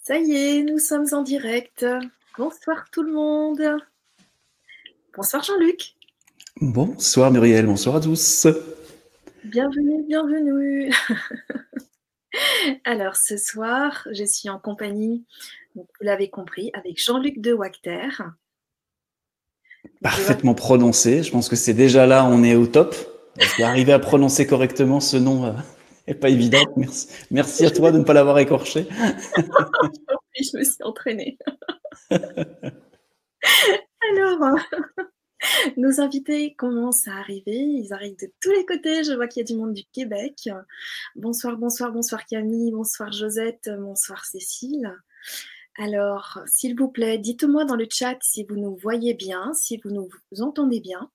Ça y est, nous sommes en direct. Bonsoir tout le monde. Bonsoir Jean-Luc. Bonsoir Muriel, bonsoir à tous. Bienvenue, bienvenue. Alors ce soir, je suis en compagnie, donc, vous l'avez compris, avec Jean-Luc de Wacter. Parfaitement prononcé, je pense que c'est déjà là, on est au top. Parce qu'arriver à prononcer correctement ce nom est pas évident. Merci, merci à toi de ne pas l'avoir écorché. Je me suis entraînée. Alors, nos invités commencent à arriver. Ils arrivent de tous les côtés. Je vois qu'il y a du monde du Québec. Bonsoir, bonsoir, bonsoir Camille, bonsoir Josette, bonsoir Cécile. Alors, s'il vous plaît, dites-moi dans le chat si vous nous voyez bien, si vous nous entendez bien.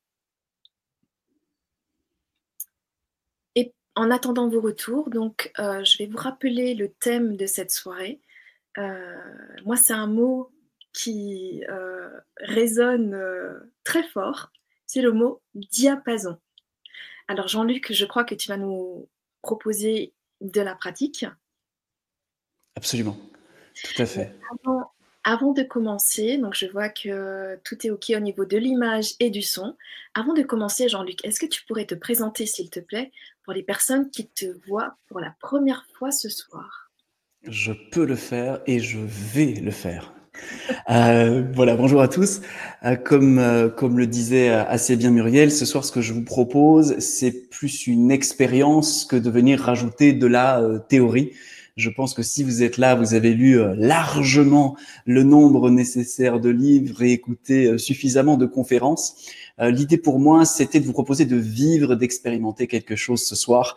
Et en attendant vos retours, donc, je vais vous rappeler le thème de cette soirée. Moi, c'est un mot qui résonne très fort. C'est le mot diapason. Alors, Jean-Luc, je crois que tu vas nous proposer de la pratique. Absolument, tout à fait. Avant de commencer, donc je vois que tout est OK au niveau de l'image et du son. Avant de commencer, Jean-Luc, est-ce que tu pourrais te présenter, s'il te plaît, pour les personnes qui te voient pour la première fois ce soir? Je peux le faire et je vais le faire. Voilà, bonjour à tous. Comme le disait assez bien Muriel, ce soir, ce que je vous propose, c'est plus une expérience que de venir rajouter de la théorie. Je pense que si vous êtes là, vous avez lu largement le nombre nécessaire de livres et écouté suffisamment de conférences. L'idée pour moi, c'était de vous proposer de vivre, d'expérimenter quelque chose ce soir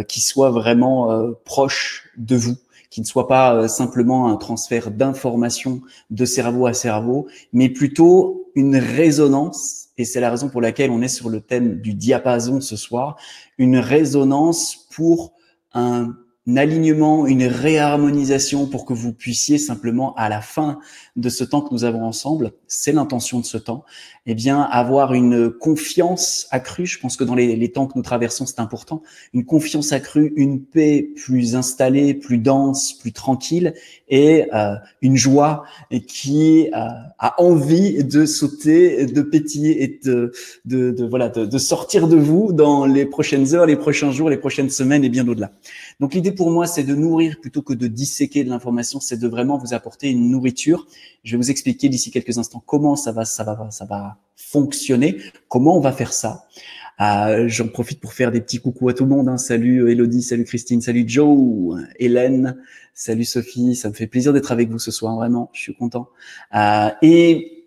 qui soit vraiment proche de vous, qui ne soit pas simplement un transfert d'informations de cerveau à cerveau, mais plutôt une résonance, et c'est la raison pour laquelle on est sur le thème du diapason ce soir, une résonance pour un alignement, une réharmonisation pour que vous puissiez simplement, à la fin de ce temps que nous avons ensemble, c'est l'intention de ce temps, eh bien, avoir une confiance accrue. Je pense que dans les temps que nous traversons, c'est important. Une confiance accrue, une paix plus installée, plus dense, plus tranquille, et une joie qui a envie de sauter, de pétiller et de sortir de vous dans les prochaines heures, les prochains jours, les prochaines semaines et bien au-delà. Donc l'idée pour moi, c'est de nourrir plutôt que de disséquer de l'information, c'est de vraiment vous apporter une nourriture. Je vais vous expliquer d'ici quelques instants comment ça va fonctionner, comment on va faire ça. J'en profite pour faire des petits coucous à tout le monde. Hein. Salut Elodie, salut Christine, salut Joe, Hélène, salut Sophie. Ça me fait plaisir d'être avec vous ce soir, vraiment. Je suis content. Et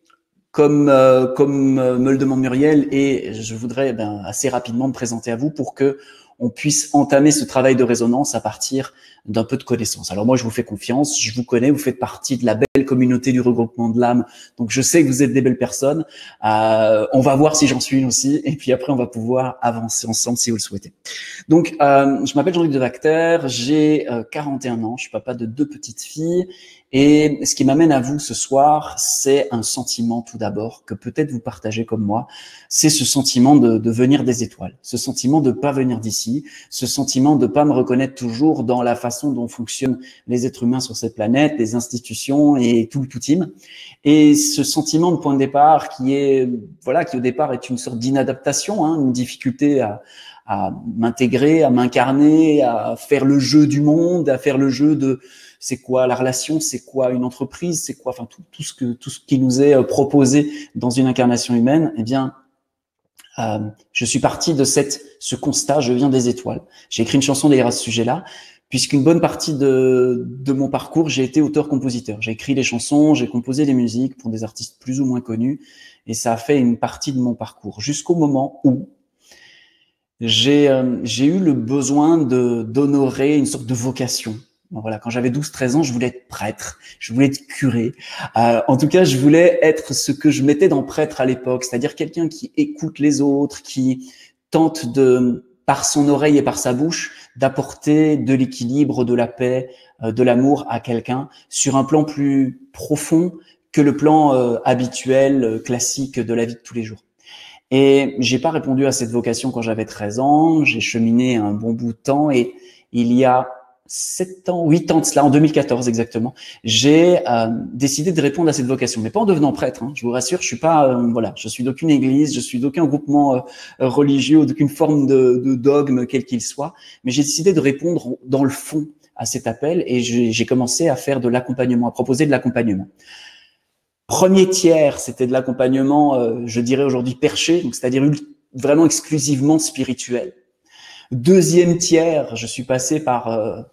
comme me le demande Muriel, et je voudrais assez rapidement me présenter à vous pour que on puisse entamer ce travail de résonance à partir d'un peu de connaissances. Alors moi, je vous fais confiance, je vous connais, vous faites partie de la belle communauté du regroupement de l'âme, donc je sais que vous êtes des belles personnes. On va voir si j'en suis une aussi, et puis après, on va pouvoir avancer ensemble si vous le souhaitez. Donc, je m'appelle Jean-Luc de Wacter, j'ai 41 ans, je suis papa de 2 petites filles, et ce qui m'amène à vous ce soir, c'est un sentiment tout d'abord que peut-être vous partagez comme moi, c'est ce sentiment de venir des étoiles, ce sentiment de pas venir d'ici, ce sentiment de pas me reconnaître toujours dans la façon dont fonctionnent les êtres humains sur cette planète, les institutions et tout le tout team. Et ce sentiment de point de départ qui au départ est une sorte d'inadaptation, hein, une difficulté à m'intégrer, à m'incarner, à faire le jeu du monde, à faire le jeu de c'est quoi la relation, c'est quoi une entreprise, c'est quoi, enfin tout ce qui nous est proposé dans une incarnation humaine. Eh bien, je suis parti de ce constat. Je viens des étoiles. J'ai écrit une chanson d'ailleurs à ce sujet-là, puisqu'une bonne partie de mon parcours, j'ai été auteur-compositeur. J'ai écrit les chansons, j'ai composé les musiques pour des artistes plus ou moins connus, et ça a fait une partie de mon parcours jusqu'au moment où j'ai eu le besoin d'honorer une sorte de vocation. Bon, voilà, quand j'avais 12-13 ans, je voulais être prêtre, je voulais être curé. En tout cas, je voulais être ce que je mettais dans prêtre à l'époque, c'est-à-dire quelqu'un qui écoute les autres, qui tente par son oreille et par sa bouche, d'apporter de l'équilibre, de la paix, de l'amour à quelqu'un sur un plan plus profond que le plan habituel, classique de la vie de tous les jours. Et j'ai pas répondu à cette vocation quand j'avais 13 ans. J'ai cheminé un bon bout de temps et il y a 7 ans, 8 ans de cela, en 2014 exactement, j'ai décidé de répondre à cette vocation, mais pas en devenant prêtre. Hein, je vous rassure, je suis pas, voilà, je suis d'aucune église, je suis d'aucun groupement religieux, d'aucune forme de dogme quel qu'il soit, mais j'ai décidé de répondre dans le fond à cet appel et j'ai commencé à faire de l'accompagnement, à proposer de l'accompagnement. Premier tiers, c'était de l'accompagnement, je dirais aujourd'hui perché, donc c'est-à-dire vraiment exclusivement spirituel. Deuxième tiers, je suis passé par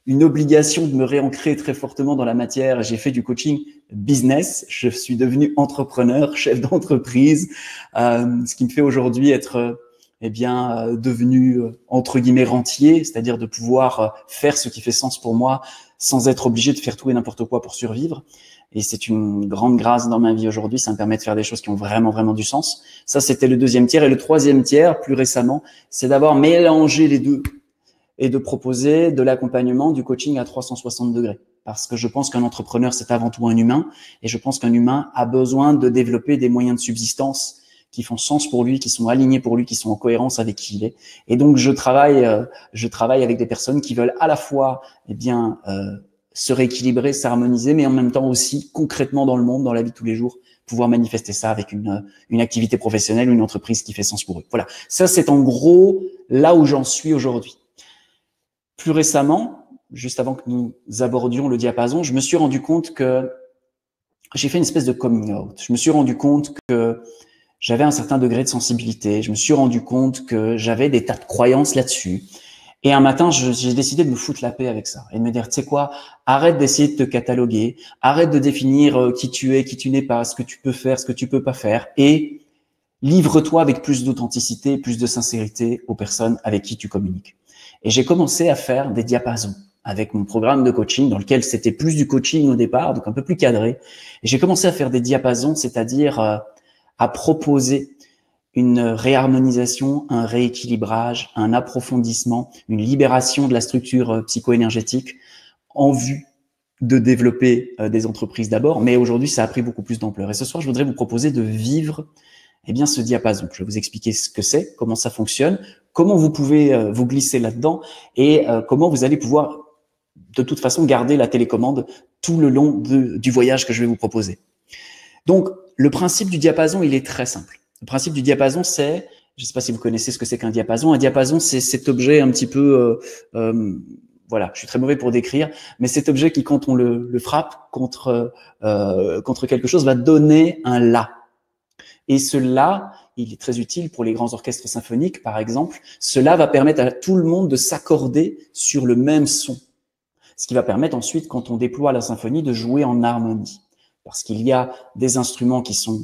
une obligation de me réancrer très fortement dans la matière. J'ai fait du coaching business. Je suis devenu entrepreneur, chef d'entreprise, ce qui me fait aujourd'hui être devenu entre guillemets rentier, c'est-à-dire de pouvoir faire ce qui fait sens pour moi sans être obligé de faire tout et n'importe quoi pour survivre. Et c'est une grande grâce dans ma vie aujourd'hui. Ça me permet de faire des choses qui ont vraiment, vraiment du sens. Ça, c'était le deuxième tiers. Et le troisième tiers, plus récemment, c'est d'avoir mélangé les deux et de proposer de l'accompagnement, du coaching à 360 degrés. Parce que je pense qu'un entrepreneur, c'est avant tout un humain. Et je pense qu'un humain a besoin de développer des moyens de subsistance qui font sens pour lui, qui sont alignés pour lui, qui sont en cohérence avec qui il est. Et donc, je travaille avec des personnes qui veulent à la fois, se rééquilibrer, s'harmoniser, mais en même temps aussi concrètement dans le monde, dans la vie de tous les jours, pouvoir manifester ça avec une activité professionnelle, une entreprise qui fait sens pour eux. Voilà, ça c'est en gros là où j'en suis aujourd'hui. Plus récemment, juste avant que nous abordions le diapason, je me suis rendu compte que j'ai fait une espèce de coming out. Je me suis rendu compte que j'avais un certain degré de sensibilité. Je me suis rendu compte que j'avais des tas de croyances là-dessus. Et un matin, j'ai décidé de me foutre la paix avec ça et de me dire, tu sais quoi, arrête d'essayer de te cataloguer, arrête de définir qui tu es, qui tu n'es pas, ce que tu peux faire, ce que tu peux pas faire, et livre-toi avec plus d'authenticité, plus de sincérité aux personnes avec qui tu communiques. Et j'ai commencé à faire des diapasons avec mon programme de coaching dans lequel c'était plus du coaching au départ, donc un peu plus cadré. Et j'ai commencé à faire des diapasons, c'est-à-dire à proposer une réharmonisation, un rééquilibrage, un approfondissement, une libération de la structure psycho-énergétique en vue de développer des entreprises d'abord, mais aujourd'hui, ça a pris beaucoup plus d'ampleur. Et ce soir, je voudrais vous proposer de vivre ce diapason. Je vais vous expliquer ce que c'est, comment ça fonctionne, comment vous pouvez vous glisser là-dedans et comment vous allez pouvoir, de toute façon, garder la télécommande tout le long du voyage que je vais vous proposer. Donc, le principe du diapason, il est très simple. Le principe du diapason, c'est, je ne sais pas si vous connaissez ce que c'est qu'un diapason. Un diapason, c'est cet objet un petit peu, voilà, je suis très mauvais pour décrire, mais cet objet qui, quand on le frappe contre quelque chose, va donner un la. Et ce la, il est très utile pour les grands orchestres symphoniques, par exemple. Cela va permettre à tout le monde de s'accorder sur le même son. Ce qui va permettre ensuite, quand on déploie la symphonie, de jouer en harmonie. Parce qu'il y a des instruments qui sont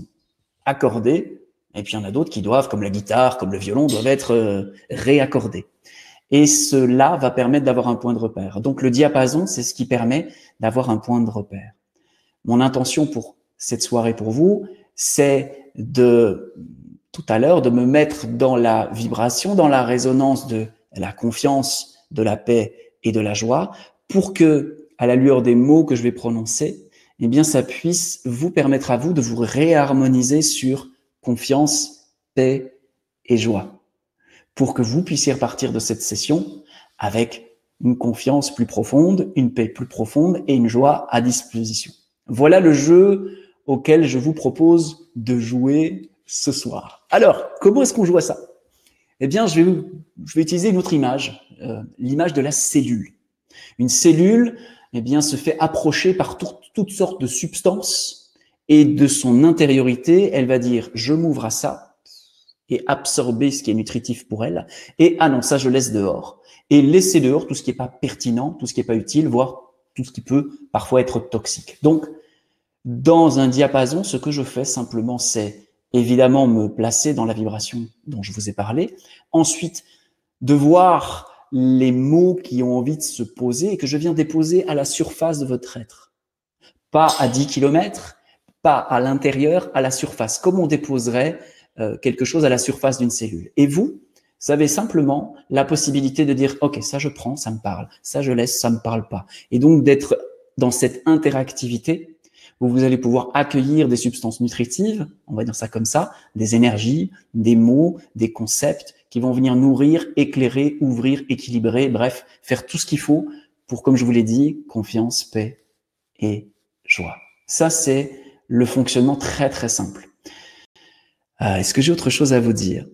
accordés, et puis il y en a d'autres qui doivent, comme la guitare, comme le violon, doivent être réaccordés. Et cela va permettre d'avoir un point de repère. Donc le diapason, c'est ce qui permet d'avoir un point de repère. Mon intention pour cette soirée pour vous, c'est tout à l'heure, de me mettre dans la vibration, dans la résonance de la confiance, de la paix et de la joie, pour que, à la lueur des mots que je vais prononcer, eh bien, ça puisse vous permettre à vous de vous réharmoniser sur confiance, paix et joie, pour que vous puissiez repartir de cette session avec une confiance plus profonde, une paix plus profonde et une joie à disposition. Voilà le jeu auquel je vous propose de jouer ce soir. Alors, comment est-ce qu'on joue à ça? Eh bien, je vais utiliser une autre image, l'image de la cellule. Une cellule, eh bien, se fait approcher par toutes sortes de substances et de son intériorité, elle va dire « je m'ouvre à ça » et absorber ce qui est nutritif pour elle et « ah non, ça je laisse dehors » et laisser dehors tout ce qui n'est pas pertinent, tout ce qui n'est pas utile, voire tout ce qui peut parfois être toxique. Donc, dans un diapason, ce que je fais simplement, c'est évidemment me placer dans la vibration dont je vous ai parlé, ensuite de voir les mots qui ont envie de se poser et que je viens déposer à la surface de votre être. Pas à 10 km, pas à l'intérieur, à la surface, comme on déposerait quelque chose à la surface d'une cellule. Et vous avez simplement la possibilité de dire « ok, ça je prends, ça me parle, ça je laisse, ça me parle pas ». Et donc d'être dans cette interactivité où vous allez pouvoir accueillir des substances nutritives, on va dire ça comme ça, des énergies, des mots, des concepts qui vont venir nourrir, éclairer, ouvrir, équilibrer, bref, faire tout ce qu'il faut pour, comme je vous l'ai dit, confiance, paix et joie. Ça, c'est le fonctionnement très, très simple. Est-ce que j'ai autre chose à vous dire?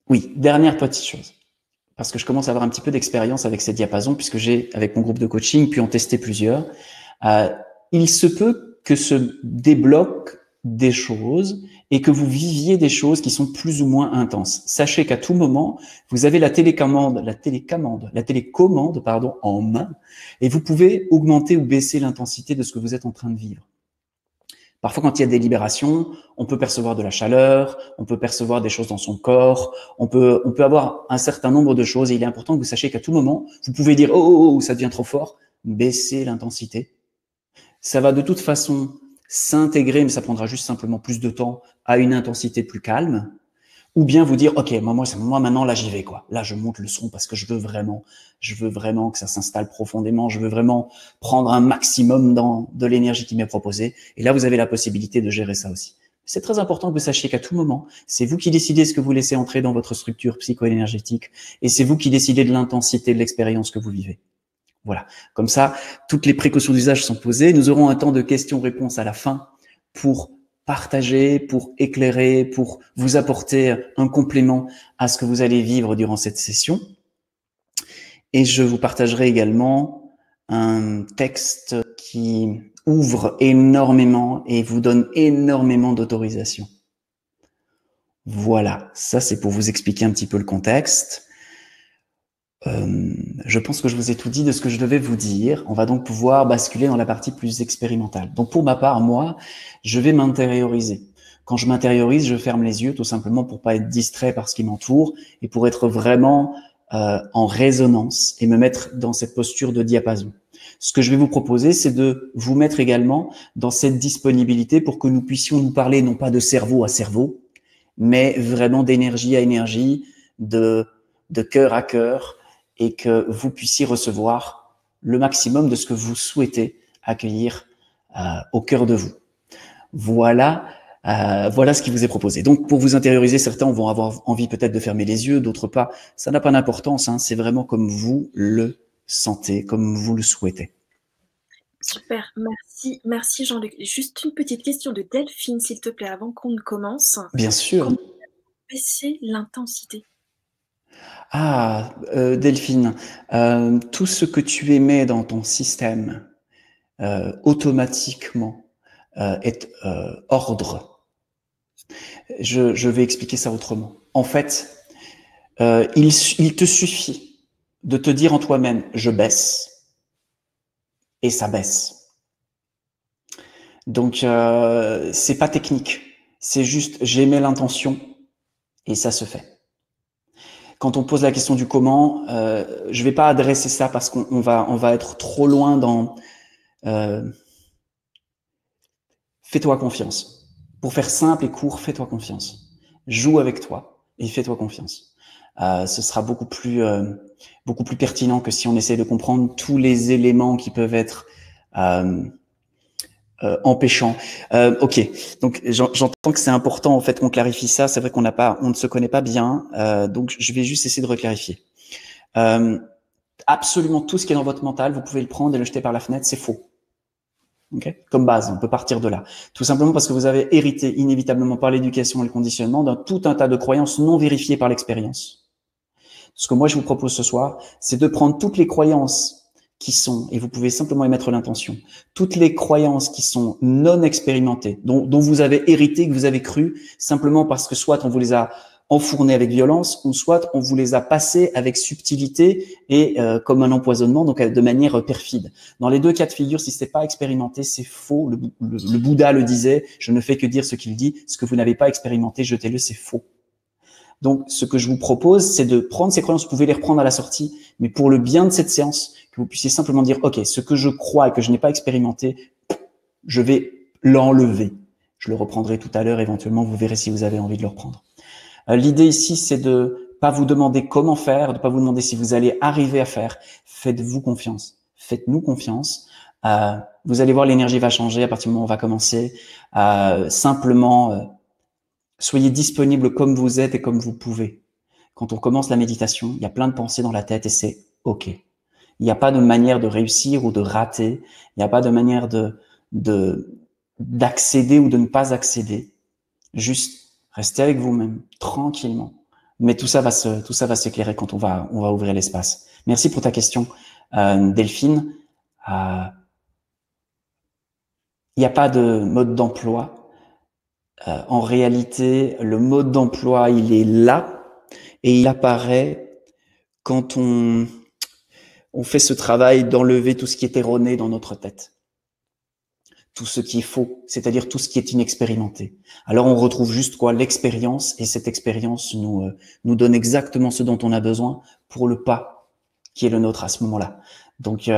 Oui, dernière petite chose, parce que je commence à avoir un petit peu d'expérience avec ces diapasons, puisque j'ai, avec mon groupe de coaching, pu en tester plusieurs. Il se peut que se débloquent des choses et que vous viviez des choses qui sont plus ou moins intenses. Sachez qu'à tout moment, vous avez la télécommande, pardon, en main, et vous pouvez augmenter ou baisser l'intensité de ce que vous êtes en train de vivre. Parfois, quand il y a des libérations, on peut percevoir de la chaleur, on peut percevoir des choses dans son corps, on peut avoir un certain nombre de choses, et il est important que vous sachiez qu'à tout moment, vous pouvez dire « Oh, ça devient trop fort », baissez l'intensité. Ça va de toute façon s'intégrer, mais ça prendra juste simplement plus de temps, à une intensité plus calme. Ou bien vous dire, ok, moi maintenant là j'y vais quoi. Là je monte le son parce que je veux vraiment que ça s'installe profondément. Je veux vraiment prendre un maximum de l'énergie qui m'est proposée. Et là vous avez la possibilité de gérer ça aussi. C'est très important que vous sachiez qu'à tout moment, c'est vous qui décidez ce que vous laissez entrer dans votre structure psycho-énergétique et c'est vous qui décidez de l'intensité de l'expérience que vous vivez. Voilà. Comme ça, toutes les précautions d'usage sont posées. Nous aurons un temps de questions-réponses à la fin pour partager, pour éclairer, pour vous apporter un complément à ce que vous allez vivre durant cette session. Et je vous partagerai également un texte qui ouvre énormément et vous donne énormément d'autorisation. Voilà, ça c'est pour vous expliquer un petit peu le contexte. Je pense que je vous ai tout dit de ce que je devais vous dire. On va donc pouvoir basculer dans la partie plus expérimentale. Donc pour ma part, moi, je vais m'intérioriser. Quand je m'intériorise, je ferme les yeux tout simplement pour pas être distrait par ce qui m'entoure et pour être vraiment en résonance et me mettre dans cette posture de diapason. Ce que je vais vous proposer, c'est de vous mettre également dans cette disponibilité pour que nous puissions nous parler non pas de cerveau à cerveau, mais vraiment d'énergie à énergie, de cœur à cœur, et que vous puissiez recevoir le maximum de ce que vous souhaitez accueillir au cœur de vous. Voilà ce qui vous est proposé. Donc, pour vous intérioriser, certains vont avoir envie peut-être de fermer les yeux, d'autres pas. Ça n'a pas d'importance, hein, c'est vraiment comme vous le sentez, comme vous le souhaitez. Super, merci Jean-Luc. Juste une petite question de Delphine, s'il te plaît, avant qu'on ne commence. Bien sûr. Comment baisser l'intensité? Delphine, tout ce que tu émets dans ton système automatiquement est ordre. Je vais expliquer ça autrement. En fait, il te suffit de te dire en toi-même « je baisse » et ça baisse. Donc, c'est pas technique. C'est juste j'émets l'intention et ça se fait. Quand on pose la question du comment, je vais pas adresser ça parce qu'on va être trop loin dans fais-toi confiance. Pour faire simple et court, fais-toi confiance. Joue avec toi et fais-toi confiance. Ce sera beaucoup plus pertinent que si on essaie de comprendre tous les éléments qui peuvent être empêchants. Ok, donc j'entends que c'est important en fait qu'on clarifie ça. C'est vrai qu'on ne se connaît pas bien, donc je vais juste essayer de reclarifier. Absolument tout ce qui est dans votre mental, vous pouvez le prendre et le jeter par la fenêtre, c'est faux. Okay, comme base, on peut partir de là. Tout simplement parce que vous avez hérité inévitablement par l'éducation et le conditionnement d'un tout un tas de croyances non vérifiées par l'expérience. Ce que moi je vous propose ce soir, c'est de prendre toutes les croyances qui sont, et vous pouvez simplement y mettre l'intention, toutes les croyances qui sont non expérimentées, dont vous avez hérité, que vous avez cru, simplement parce que soit on vous les a enfournées avec violence, ou soit on vous les a passées avec subtilité et comme un empoisonnement, donc de manière perfide. Dans les deux cas de figure, si c'est pas expérimenté, c'est faux. Le Bouddha le disait, je ne fais que dire ce qu'il dit. Ce que vous n'avez pas expérimenté, jetez-le, c'est faux. Donc, ce que je vous propose, c'est de prendre ces croyances, vous pouvez les reprendre à la sortie, mais pour le bien de cette séance, que vous puissiez simplement dire, OK, ce que je crois et que je n'ai pas expérimenté, je vais l'enlever. Je le reprendrai tout à l'heure, éventuellement, vous verrez si vous avez envie de le reprendre. L'idée ici, c'est de pas vous demander comment faire, de pas vous demander si vous allez arriver à faire. Faites-vous confiance. Faites-nous confiance. Vous allez voir, l'énergie va changer à partir du moment où on va commencer. Simplement, soyez disponible comme vous êtes et comme vous pouvez. Quand on commence la méditation, il y a plein de pensées dans la tête et c'est OK. Il n'y a pas de manière de réussir ou de rater. Il n'y a pas de manière d'accéder ou de ne pas accéder. Juste rester avec vous-même, tranquillement. Mais tout ça va s'éclairer quand on va ouvrir l'espace. Merci pour ta question, Delphine. Il n'y a pas de mode d'emploi. En réalité, le mode d'emploi, il est là et il apparaît quand on fait ce travail d'enlever tout ce qui est erroné dans notre tête. Tout ce qui est faux, c'est-à-dire tout ce qui est inexpérimenté. Alors on retrouve juste quoi? L'expérience, et cette expérience nous donne exactement ce dont on a besoin pour le pas qui est le nôtre à ce moment-là. Donc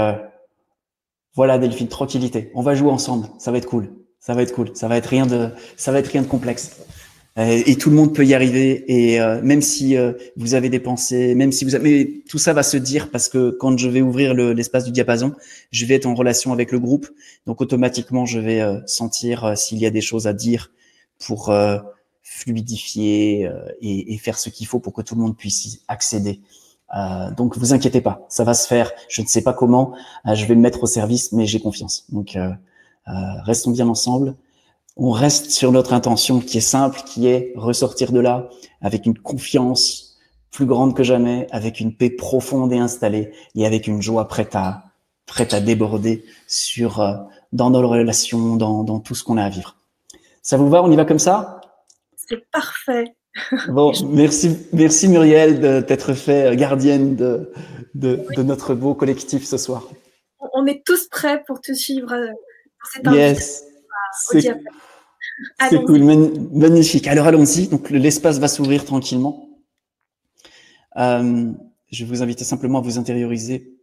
voilà Delphine, tranquillité. On va jouer ensemble, ça va être cool. Ça va être cool. Ça va être rien de complexe. Et tout le monde peut y arriver. Et même si vous avez des pensées, même si mais tout ça va se dire parce que quand je vais ouvrir l'espace du diapason, je vais être en relation avec le groupe. Donc automatiquement, je vais sentir s'il y a des choses à dire pour fluidifier et faire ce qu'il faut pour que tout le monde puisse y accéder. Donc vous inquiétez pas, ça va se faire. Je ne sais pas comment, je vais me mettre au service, mais j'ai confiance. Donc restons bien ensemble. On reste sur notre intention qui est simple, qui est ressortir de là avec une confiance plus grande que jamais, avec une paix profonde et installée et avec une joie prête à déborder dans nos relations, dans tout ce qu'on a à vivre. Ça vous va? On y va comme ça? C'est parfait. Bon, merci Muriel de t'être fait gardienne de notre beau collectif ce soir. On est tous prêts pour te suivre dans cette Yes, invitation. C'est cool, magnifique. Alors allons-y. Donc l'espace va s'ouvrir tranquillement. Je vais vous inviter simplement à vous intérioriser.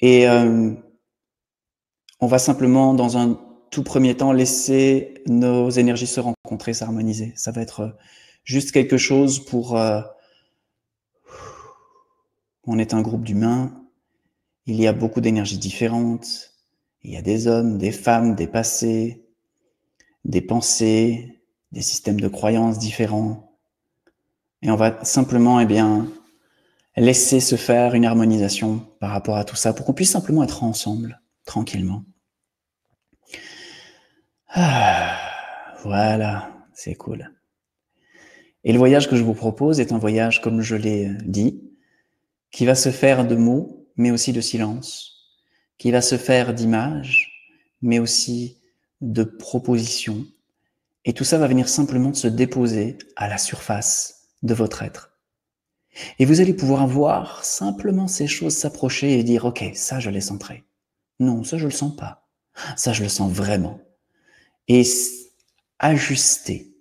Et on va simplement, dans un tout premier temps, laisser nos énergies se rencontrer, s'harmoniser. Ça va être juste quelque chose pour... on est un groupe d'humains. Il y a beaucoup d'énergies différentes. Il y a des hommes, des femmes, des passés, des pensées, des systèmes de croyances différents. Et on va simplement, laisser se faire une harmonisation par rapport à tout ça pour qu'on puisse simplement être ensemble, tranquillement. Voilà, c'est cool. Et le voyage que je vous propose est un voyage, comme je l'ai dit, qui va se faire de mots, mais aussi de silence, qui va se faire d'images, mais aussi de propositions. Et tout ça va venir simplement de se déposer à la surface de votre être. Et vous allez pouvoir voir simplement ces choses s'approcher et dire « Ok, ça je l'ai centré. Non, ça je le sens pas. Ça je le sens vraiment. » Et ajuster.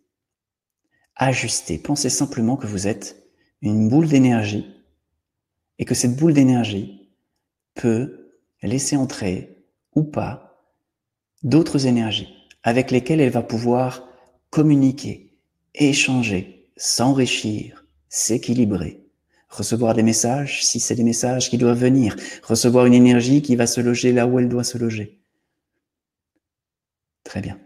Pensez simplement que vous êtes une boule d'énergie et que cette boule d'énergie peut laisser entrer ou pas d'autres énergies avec lesquelles elle va pouvoir communiquer, échanger, s'enrichir, s'équilibrer. Recevoir des messages si c'est des messages qui doivent venir, recevoir une énergie qui va se loger là où elle doit se loger. Très bien.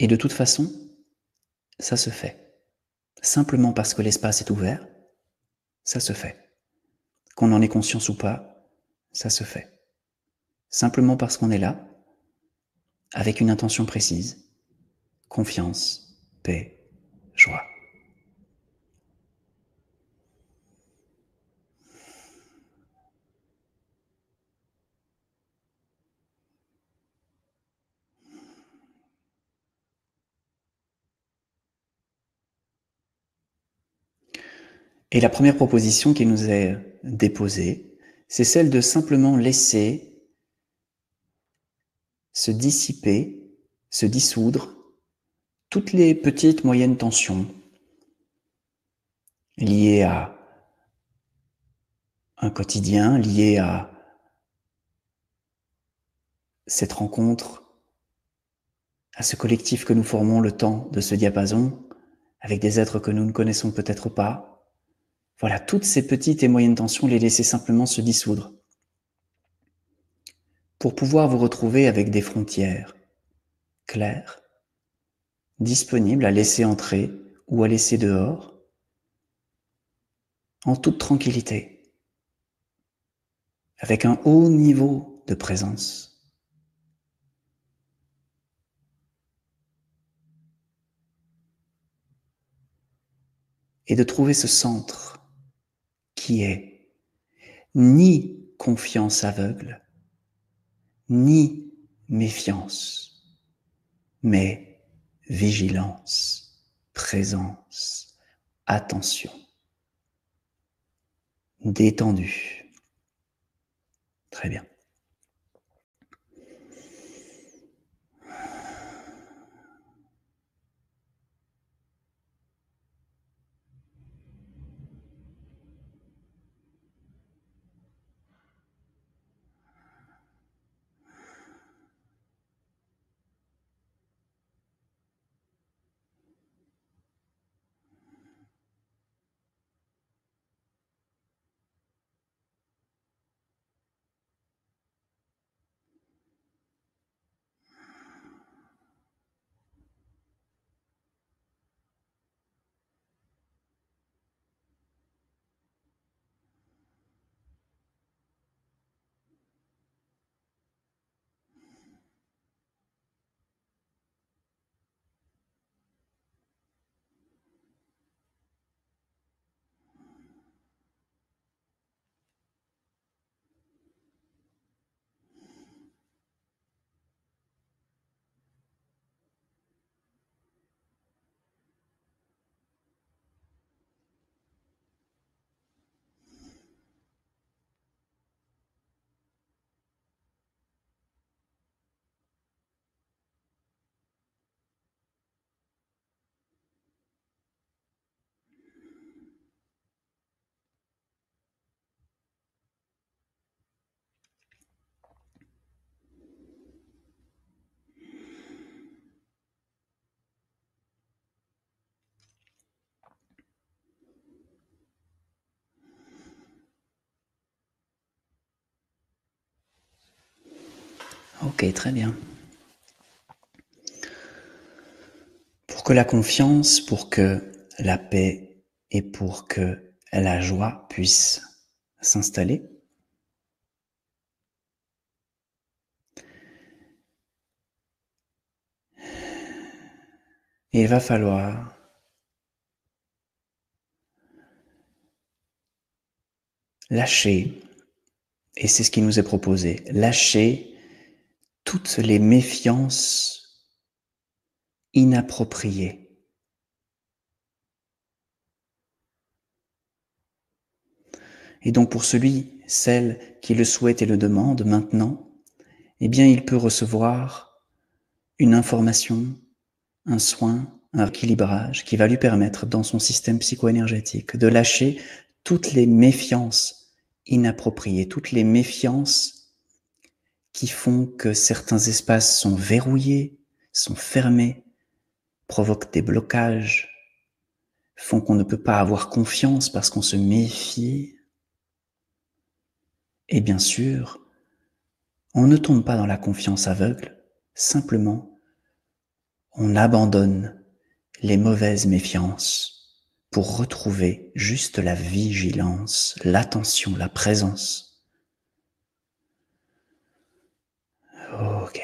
Et de toute façon, ça se fait. Simplement parce que l'espace est ouvert, ça se fait. Qu'on en ait conscience ou pas, ça se fait. Simplement parce qu'on est là, avec une intention précise, confiance, paix, joie. Et la première proposition qui nous est déposée, c'est celle de simplement laisser se dissiper, se dissoudre toutes les petites, moyennes tensions liées à un quotidien, liées à cette rencontre, à ce collectif que nous formons le temps de ce diapason, avec des êtres que nous ne connaissons peut-être pas. Voilà, toutes ces petites et moyennes tensions, les laisser simplement se dissoudre pour pouvoir vous retrouver avec des frontières claires, disponibles à laisser entrer ou à laisser dehors, en toute tranquillité, avec un haut niveau de présence. Et de trouver ce centre qui est ni confiance aveugle, ni méfiance, mais vigilance, présence, attention, détendu. Très bien. Ok, très bien. Pour que la confiance, pour que la paix et pour que la joie puissent s'installer, il va falloir lâcher, et c'est ce qui nous est proposé, lâcher toutes les méfiances inappropriées. Et donc pour celui, celle qui le souhaite et le demande maintenant, eh bien il peut recevoir une information, un soin, un équilibrage qui va lui permettre dans son système psycho-énergétique de lâcher toutes les méfiances inappropriées, toutes les méfiances qui font que certains espaces sont verrouillés, sont fermés, provoquent des blocages, font qu'on ne peut pas avoir confiance parce qu'on se méfie. Et bien sûr, on ne tombe pas dans la confiance aveugle, simplement on abandonne les mauvaises méfiances pour retrouver juste la vigilance, l'attention, la présence. Ok.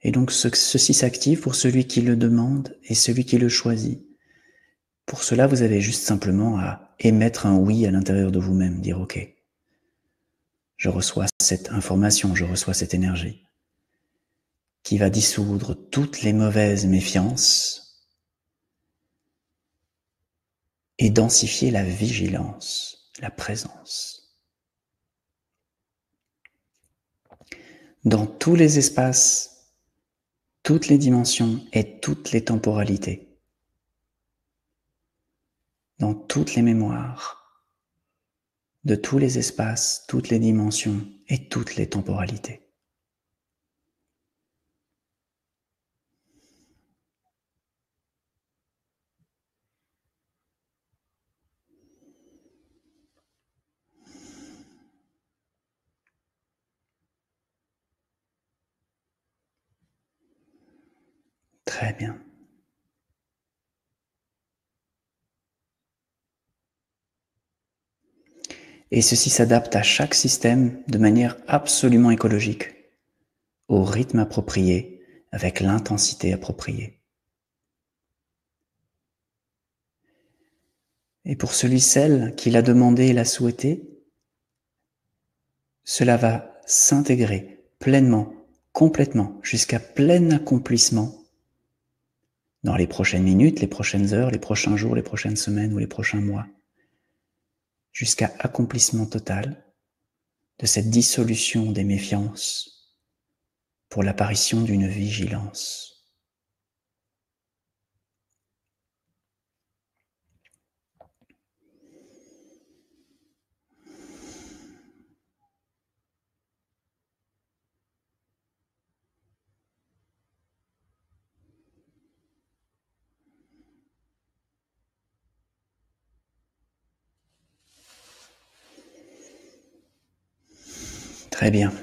Et donc ceci s'active pour celui qui le demande et celui qui le choisit. Pour cela, vous avez juste simplement à émettre un oui à l'intérieur de vous-même, dire ok, je reçois cette information, je reçois cette énergie qui va dissoudre toutes les mauvaises méfiances et densifier la vigilance, la présence. Dans tous les espaces, toutes les dimensions et toutes les temporalités, dans toutes les mémoires, de tous les espaces, toutes les dimensions et toutes les temporalités. Très bien. Et ceci s'adapte à chaque système de manière absolument écologique, au rythme approprié, avec l'intensité appropriée. Et pour celui, celle qui l'a demandé et l'a souhaité, cela va s'intégrer pleinement, complètement, jusqu'à plein accomplissement dans les prochaines minutes, les prochaines heures, les prochains jours, les prochaines semaines ou les prochains mois, jusqu'à accomplissement total de cette dissolution des méfiances pour l'apparition d'une vigilance. Très bien.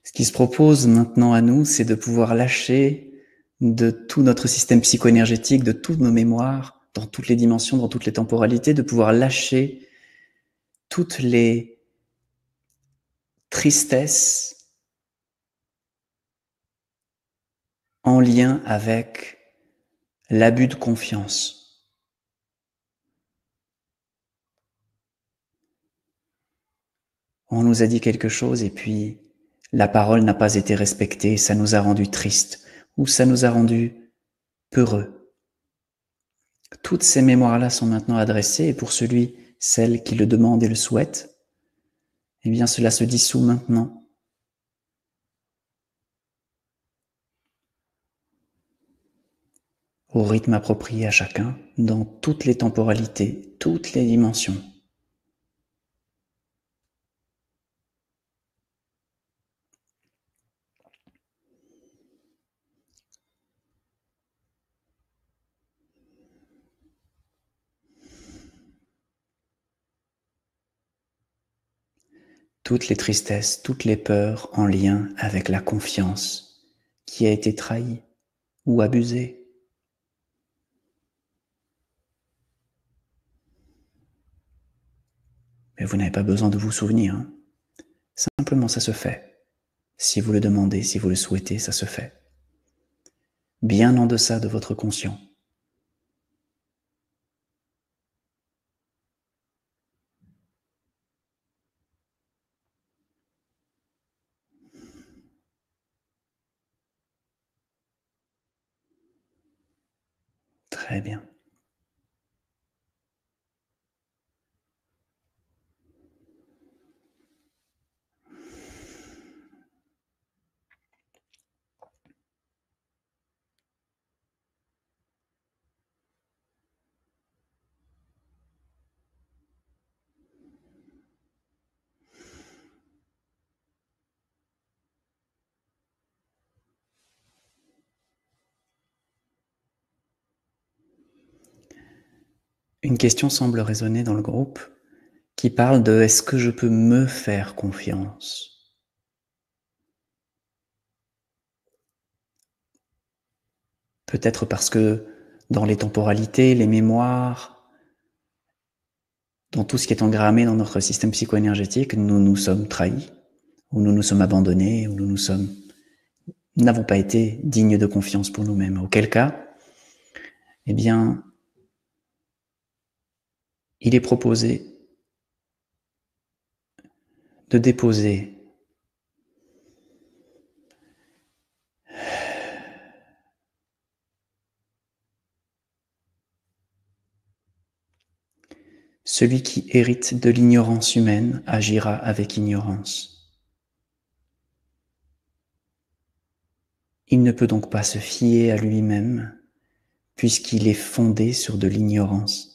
Ce qui se propose maintenant à nous, c'est de pouvoir lâcher de tout notre système psycho-énergétique, de toutes nos mémoires, dans toutes les dimensions, dans toutes les temporalités, de pouvoir lâcher toutes les tristesses en lien avec l'abus de confiance. On nous a dit quelque chose et puis la parole n'a pas été respectée, ça nous a rendu tristes ou ça nous a rendu peureux. Toutes ces mémoires-là sont maintenant adressées et pour celui, celle qui le demande et le souhaite, eh bien cela se dissout maintenant. Au rythme approprié à chacun, dans toutes les temporalités, toutes les dimensions. Toutes les tristesses, toutes les peurs en lien avec la confiance qui a été trahie ou abusée. Mais vous n'avez pas besoin de vous souvenir. Hein. Simplement, ça se fait. Si vous le demandez, si vous le souhaitez, ça se fait. Bien en deçà de votre conscient. Très bien. Une question semble résonner dans le groupe qui parle de « est-ce que je peux me faire confiance ?» Peut-être parce que dans les temporalités, les mémoires, dans tout ce qui est engrammé dans notre système psycho-énergétique, nous nous sommes trahis, ou nous nous sommes abandonnés, ou nous n'avons pas été dignes de confiance pour nous-mêmes. Auquel cas, eh bien, il est proposé de déposer celui qui hérite de l'ignorance humaine agira avec ignorance. Il ne peut donc pas se fier à lui-même puisqu'il est fondé sur de l'ignorance.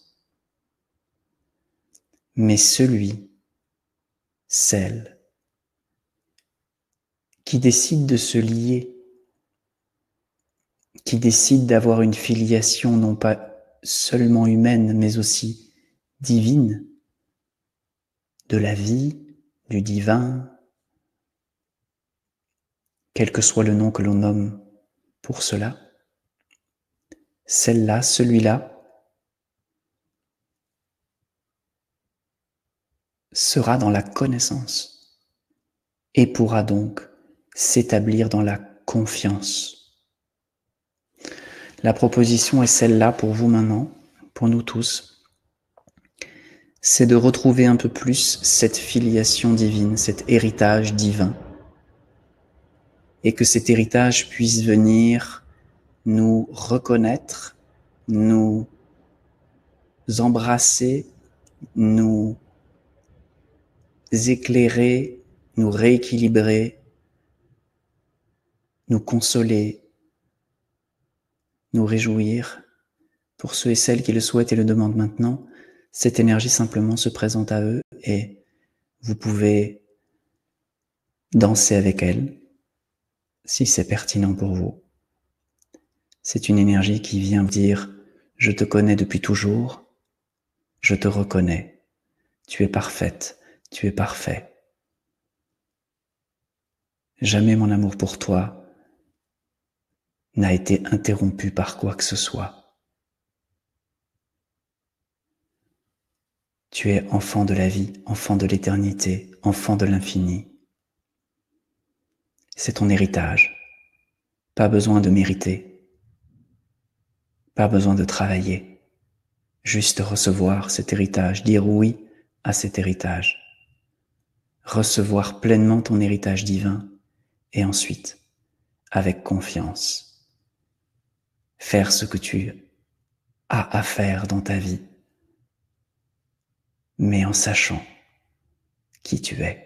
Mais celui, celle, qui décide de se lier, qui décide d'avoir une filiation non pas seulement humaine, mais aussi divine, de la vie, du divin, quel que soit le nom que l'on nomme pour cela, celle-là, celui-là, sera dans la connaissance et pourra donc s'établir dans la confiance. La proposition est celle-là pour vous maintenant, pour nous tous. C'est de retrouver un peu plus cette filiation divine, cet héritage divin, et que cet héritage puisse venir nous reconnaître, nous embrasser, nous éclairer, nous rééquilibrer, nous consoler, nous réjouir. Pour ceux et celles qui le souhaitent et le demandent maintenant, cette énergie simplement se présente à eux et vous pouvez danser avec elle si c'est pertinent pour vous. C'est une énergie qui vient dire « Je te connais depuis toujours, je te reconnais, tu es parfaite, tu es parfait. Jamais mon amour pour toi n'a été interrompu par quoi que ce soit. Tu es enfant de la vie, enfant de l'éternité, enfant de l'infini. C'est ton héritage. Pas besoin de mériter. Pas besoin de travailler. Juste recevoir cet héritage, dire oui à cet héritage. Recevoir pleinement ton héritage divin et ensuite, avec confiance, faire ce que tu as à faire dans ta vie, mais en sachant qui tu es.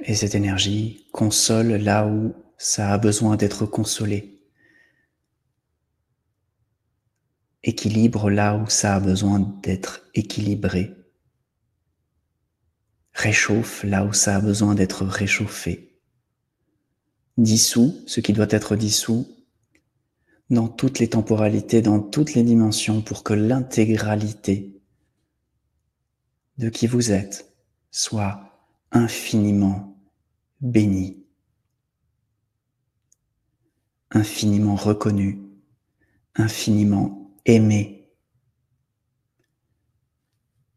Et cette énergie console là où ça a besoin d'être consolé. Équilibre là où ça a besoin d'être équilibré. Réchauffe là où ça a besoin d'être réchauffé. Dissout ce qui doit être dissous dans toutes les temporalités, dans toutes les dimensions pour que l'intégralité de qui vous êtes soit infiniment bénie, infiniment reconnue, infiniment aimée,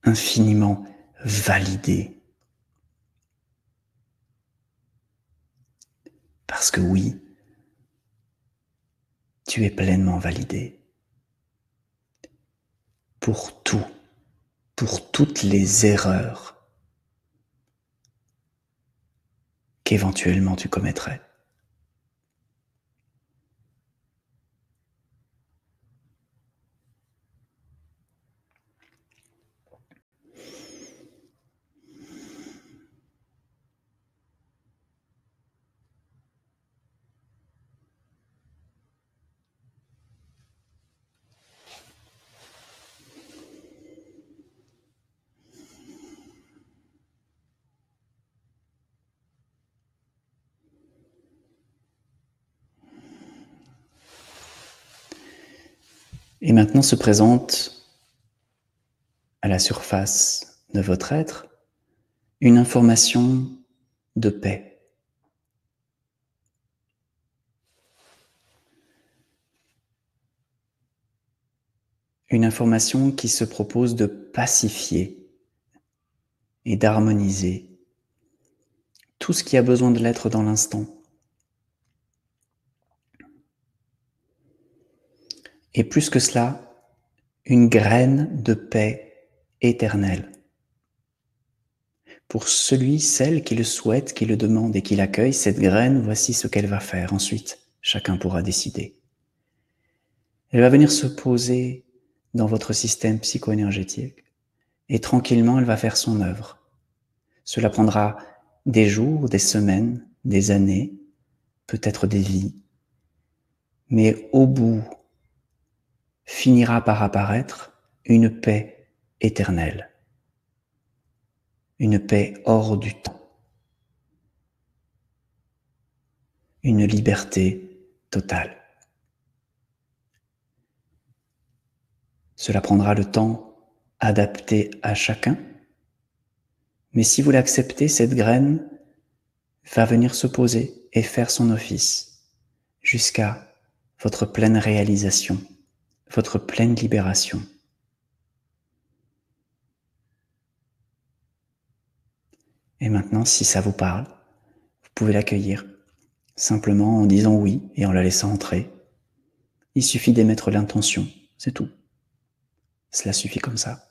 infiniment validée. Parce que oui, tu es pleinement validé pour tout, pour toutes les erreurs qu'éventuellement tu commettrais. Et maintenant se présente à la surface de votre être une information de paix. Une information qui se propose de pacifier et d'harmoniser tout ce qui a besoin de l'être dans l'instant. Et plus que cela, une graine de paix éternelle. Pour celui, celle qui le souhaite, qui le demande et qui l'accueille, cette graine, voici ce qu'elle va faire. Ensuite, chacun pourra décider. Elle va venir se poser dans votre système psycho-énergétique et tranquillement, elle va faire son œuvre. Cela prendra des jours, des semaines, des années, peut-être des vies. Mais au bout, finira par apparaître une paix éternelle. Une paix hors du temps. Une liberté totale. Cela prendra le temps adapté à chacun. Mais si vous l'acceptez, cette graine va venir se poser et faire son office jusqu'à votre pleine réalisation, votre pleine libération. Et maintenant, si ça vous parle, vous pouvez l'accueillir simplement en disant oui et en la laissant entrer. Il suffit d'émettre l'intention, c'est tout. Cela suffit comme ça.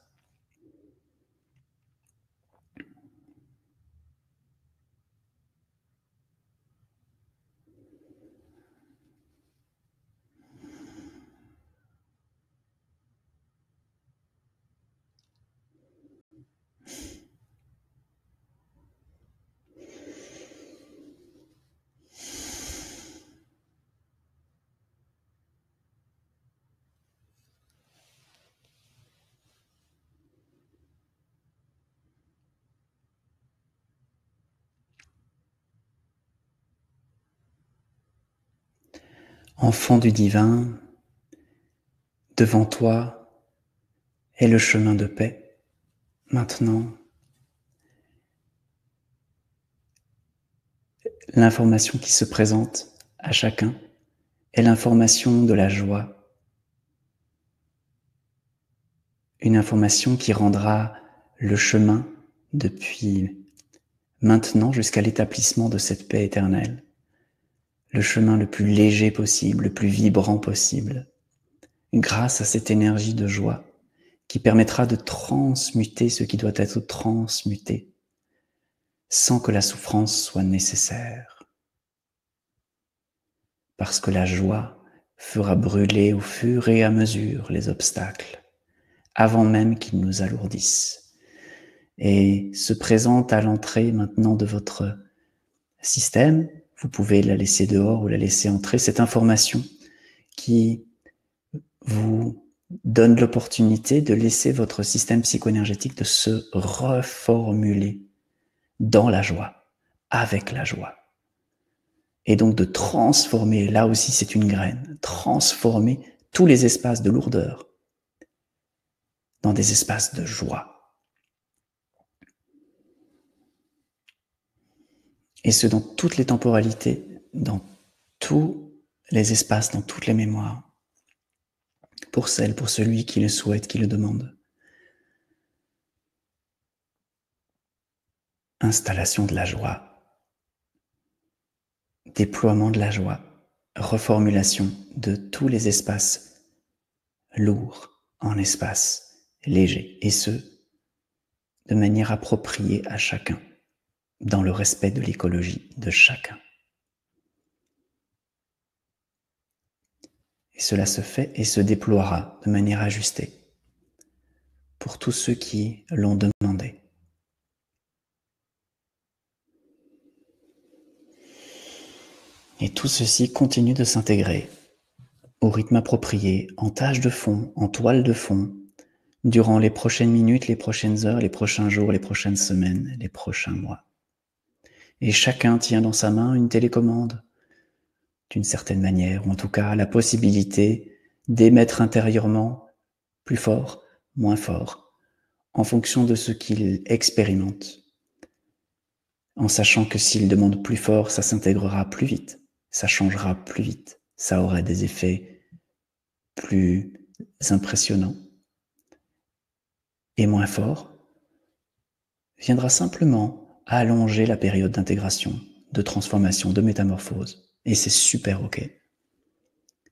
Enfant du divin, devant toi est le chemin de paix. Maintenant, l'information qui se présente à chacun est l'information de la joie. Une information qui rendra le chemin depuis maintenant jusqu'à l'établissement de cette paix éternelle. Le chemin le plus léger possible, le plus vibrant possible, grâce à cette énergie de joie qui permettra de transmuter ce qui doit être transmuté, sans que la souffrance soit nécessaire. Parce que la joie fera brûler au fur et à mesure les obstacles, avant même qu'ils nous alourdissent, et se présente à l'entrée maintenant de votre système. Vous pouvez la laisser dehors ou la laisser entrer, cette information qui vous donne l'opportunité de laisser votre système psycho-énergétique de se reformuler dans la joie, avec la joie. Et donc de transformer, là aussi c'est une graine, transformer tous les espaces de lourdeur dans des espaces de joie. Et ce, dans toutes les temporalités, dans tous les espaces, dans toutes les mémoires, pour celle, pour celui qui le souhaite, qui le demande. Installation de la joie, déploiement de la joie, reformulation de tous les espaces lourds en espaces légers, et ce, de manière appropriée à chacun, dans le respect de l'écologie de chacun. Et cela se fait et se déploiera de manière ajustée pour tous ceux qui l'ont demandé. Et tout ceci continue de s'intégrer au rythme approprié, en tâche de fond, en toile de fond, durant les prochaines minutes, les prochaines heures, les prochains jours, les prochaines semaines, les prochains mois. Et chacun tient dans sa main une télécommande, d'une certaine manière, ou en tout cas la possibilité d'émettre intérieurement plus fort, moins fort, en fonction de ce qu'il expérimente, en sachant que s'il demande plus fort, ça s'intégrera plus vite, ça changera plus vite, ça aura des effets plus impressionnants. Et moins fort viendra simplement à allonger la période d'intégration, de transformation, de métamorphose. Et c'est super ok.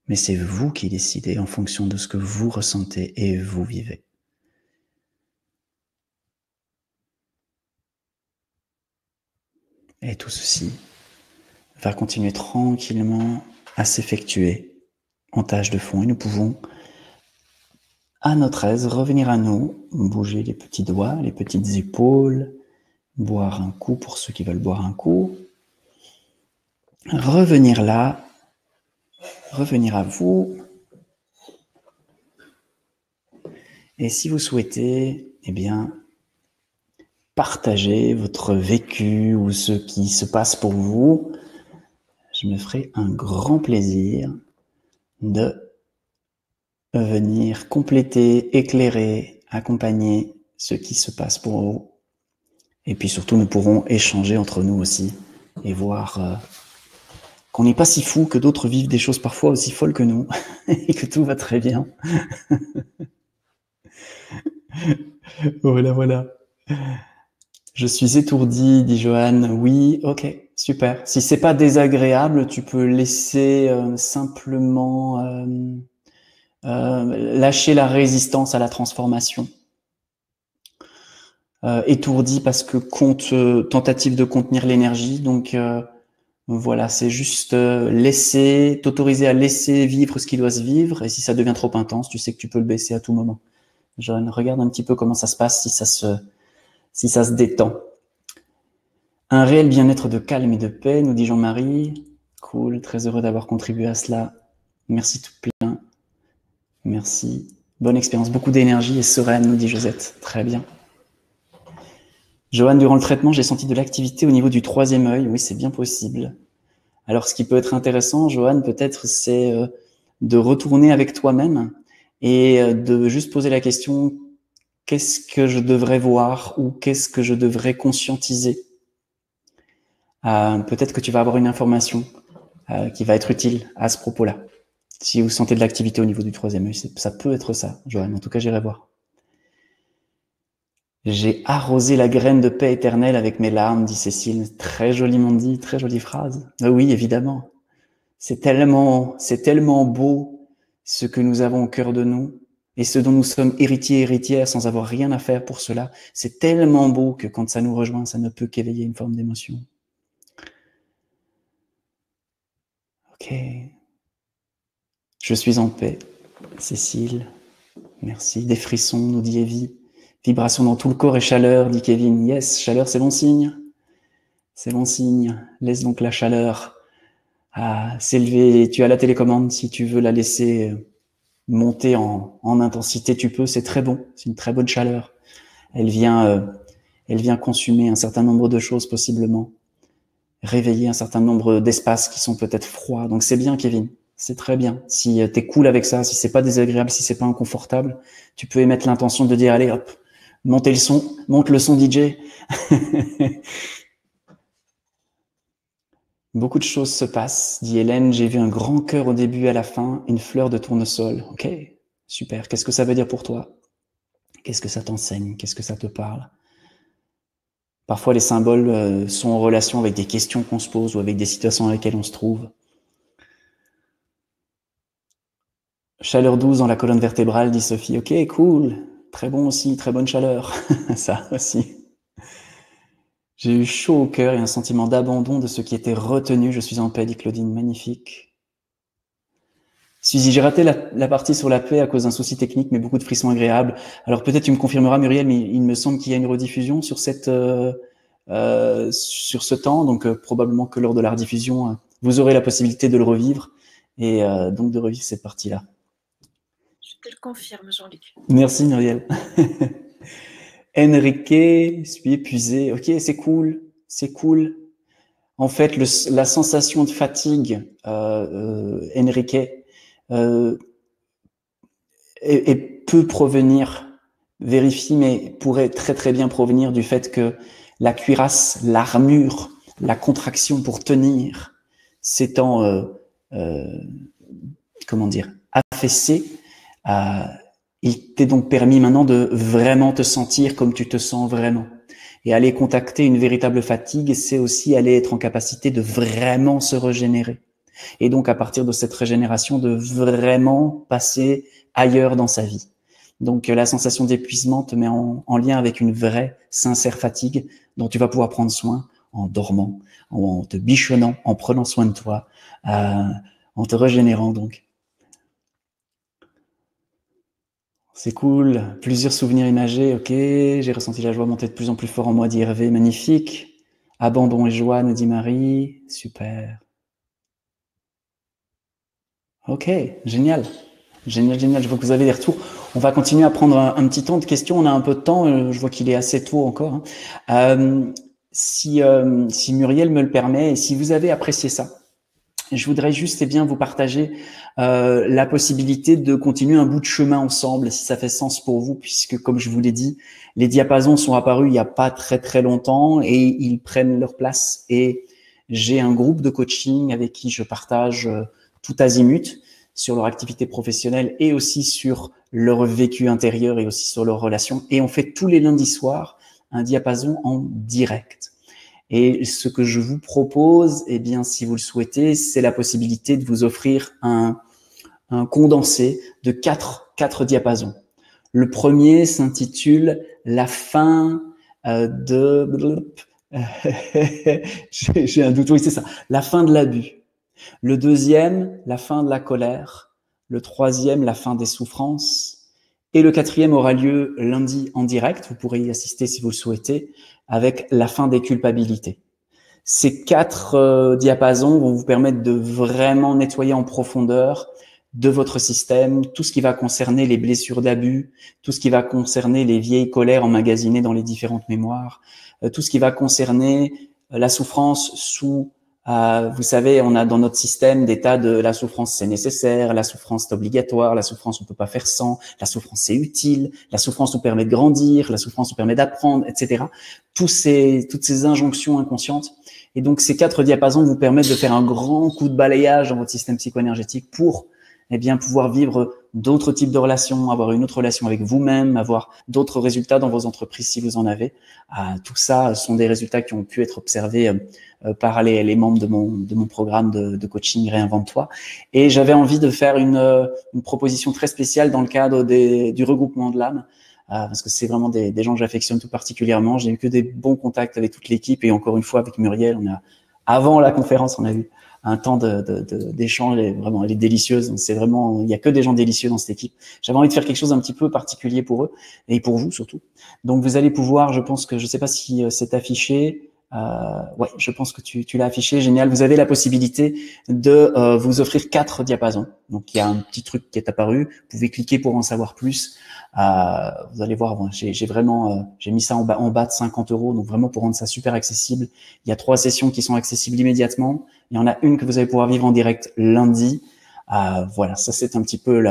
Mais c'est vous qui décidez en fonction de ce que vous ressentez et vous vivez. Et tout ceci va continuer tranquillement à s'effectuer en tâche de fond. Et nous pouvons, à notre aise, revenir à nous, bouger les petits doigts, les petites épaules, boire un coup pour ceux qui veulent boire un coup. Revenir là, revenir à vous. Et si vous souhaitez, eh bien, partager votre vécu ou ce qui se passe pour vous, je me ferai un grand plaisir de venir compléter, éclairer accompagner ce qui se passe pour vous. Et puis surtout, nous pourrons échanger entre nous aussi et voir qu'on n'est pas si fou, que d'autres vivent des choses parfois aussi folles que nous et que tout va très bien. Voilà, voilà. Je suis étourdi, dit Johan. Oui, ok, super. Si c'est pas désagréable, tu peux laisser simplement lâcher la résistance à la transformation. Étourdi parce que tentative de contenir l'énergie. Donc voilà, c'est juste t'autoriser à laisser vivre ce qui doit se vivre. Et si ça devient trop intense, tu sais que tu peux le baisser à tout moment. Johan, regarde un petit peu comment ça se passe si ça se détend. Un réel bien-être de calme et de paix, nous dit Jean-Marie. Cool, très heureux d'avoir contribué à cela. Merci tout plein. Merci. Bonne expérience, beaucoup d'énergie et sereine, nous dit Josette. Très bien. Johan, durant le traitement, j'ai senti de l'activité au niveau du troisième œil. Oui, c'est bien possible. Alors, ce qui peut être intéressant, Johan, peut-être, c'est de retourner avec toi-même et de juste poser la question, qu'est-ce que je devrais voir ou qu'est-ce que je devrais conscientiser? Peut-être que tu vas avoir une information qui va être utile à ce propos-là. Si vous sentez de l'activité au niveau du troisième œil, ça peut être ça, Johan. En tout cas, j'irai voir. J'ai arrosé la graine de paix éternelle avec mes larmes, dit Cécile. Très joliment dit, très jolie phrase. Oui, évidemment. C'est tellement beau ce que nous avons au cœur de nous et ce dont nous sommes héritiers et héritières sans avoir rien à faire pour cela. C'est tellement beau que quand ça nous rejoint, ça ne peut qu'éveiller une forme d'émotion. Ok. Je suis en paix. Cécile, merci. Des frissons, nous dit Evie. Vibration dans tout le corps et chaleur, dit Kevin. Yes, chaleur, c'est bon signe. C'est bon signe. Laisse donc la chaleur s'élever. Tu as la télécommande, si tu veux la laisser monter en intensité, tu peux. C'est très bon. C'est une très bonne chaleur. Elle vient consumer un certain nombre de choses, possiblement. Réveiller un certain nombre d'espaces qui sont peut-être froids. Donc c'est bien, Kevin. C'est très bien. Si t'es cool avec ça, si c'est pas désagréable, si c'est pas inconfortable, tu peux émettre l'intention de dire, allez, hop, monte le son DJ. Beaucoup de choses se passent, dit Hélène. J'ai vu un grand cœur au début et à la fin, une fleur de tournesol. Ok, super. Qu'est-ce que ça veut dire pour toi? Qu'est-ce que ça t'enseigne? Qu'est-ce que ça te parle? Parfois, les symboles sont en relation avec des questions qu'on se pose ou avec des situations dans lesquelles on se trouve. Chaleur douce dans la colonne vertébrale, dit Sophie. Ok, cool. Très bon aussi, très bonne chaleur. Ça aussi. J'ai eu chaud au cœur et un sentiment d'abandon de ce qui était retenu. Je suis en paix, dit Claudine. Magnifique. Suzy, j'ai raté la partie sur la paix à cause d'un souci technique, mais beaucoup de frissons agréables. Alors peut-être tu me confirmeras, Muriel, mais il me semble qu'il y a une rediffusion sur sur ce temps. Donc probablement que lors de la rediffusion, vous aurez la possibilité de le revivre et donc de revivre cette partie-là. Je te le confirme, Jean-Luc. Merci, Muriel. Enrique, suis épuisé. Ok, c'est cool, c'est cool. En fait, la sensation de fatigue, Enrique, et peut provenir, vérifie, mais pourrait très très bien provenir du fait que la cuirasse, l'armure, la contraction pour tenir, s'étant, comment dire, affaissée, il t'est donc permis maintenant de vraiment te sentir comme tu te sens vraiment. Et aller contacter une véritable fatigue, c'est aussi aller être en capacité de vraiment se régénérer. Et donc, à partir de cette régénération, de vraiment passer ailleurs dans sa vie. Donc, la sensation d'épuisement te met en lien avec une vraie, sincère fatigue dont tu vas pouvoir prendre soin en dormant, en te bichonnant, en prenant soin de toi, en te régénérant donc. C'est cool. Plusieurs souvenirs imagés. Ok, j'ai ressenti la joie monter de plus en plus fort en moi, dit Hervé. Magnifique. Abandon et joie, nous dit Marie. Super. Ok, génial. Génial, génial. Je vois que vous avez des retours. On va continuer à prendre un petit temps de questions. On a un peu de temps. Je vois qu'il est assez tôt encore. Si Muriel me le permet, et si vous avez apprécié ça, je voudrais juste bien vous partager la possibilité de continuer un bout de chemin ensemble, si ça fait sens pour vous, puisque comme je vous l'ai dit, les diapasons sont apparus il n'y a pas très très longtemps et ils prennent leur place. Et j'ai un groupe de coaching avec qui je partage tout azimut sur leur activité professionnelle et aussi sur leur vécu intérieur et aussi sur leurs relations. Et on fait tous les lundis soirs un diapason en direct. Et ce que je vous propose, eh bien, si vous le souhaitez, c'est la possibilité de vous offrir un condensé de quatre diapasons. Le premier s'intitule La fin de... J'ai un doute, oui, c'est ça. La fin de l'abus. Le deuxième, la fin de la colère. Le troisième, la fin des souffrances. Et le quatrième aura lieu lundi en direct. Vous pourrez y assister si vous le souhaitez, avec la fin des culpabilités. Ces 4 diapasons vont vous permettre de vraiment nettoyer en profondeur de votre système tout ce qui va concerner les blessures d'abus, tout ce qui va concerner les vieilles colères emmagasinées dans les différentes mémoires, tout ce qui va concerner la souffrance sous vous savez, on a dans notre système des tas de la souffrance c'est nécessaire, la souffrance c'est obligatoire, la souffrance on peut pas faire sans, la souffrance c'est utile, la souffrance nous permet de grandir, la souffrance nous permet d'apprendre, etc. Toutes ces injonctions inconscientes. Et donc ces 4 diapasons vous permettent de faire un grand coup de balayage dans votre système psycho-énergétique pour bien pouvoir vivre d'autres types de relations, avoir une autre relation avec vous-même, avoir d'autres résultats dans vos entreprises si vous en avez. Tout ça sont des résultats qui ont pu être observés par les membres de mon programme de coaching Réinvente-toi. Et j'avais envie de faire une proposition très spéciale dans le cadre du regroupement de l'âme, parce que c'est vraiment des gens que j'affectionne tout particulièrement. J'ai eu que des bons contacts avec toute l'équipe et encore une fois avec Muriel. Avant la conférence, on a eu un temps d'échange, vraiment, elle est délicieuse. Donc c'est vraiment, il y a que des gens délicieux dans cette équipe. J'avais envie de faire quelque chose un petit peu particulier pour eux et pour vous surtout. Donc vous allez pouvoir, je pense que, je sais pas si c'est affiché. Ouais, je pense que tu l'as affiché. Génial. Vous avez la possibilité de vous offrir 4 diapasons. Donc il y a un petit truc qui est apparu. Vous pouvez cliquer pour en savoir plus. Vous allez voir, bon, j'ai vraiment, j'ai mis ça en bas de 50 €. Donc vraiment pour rendre ça super accessible. Il y a 3 sessions qui sont accessibles immédiatement. Il y en a une que vous allez pouvoir vivre en direct lundi. Voilà, ça c'est un petit peu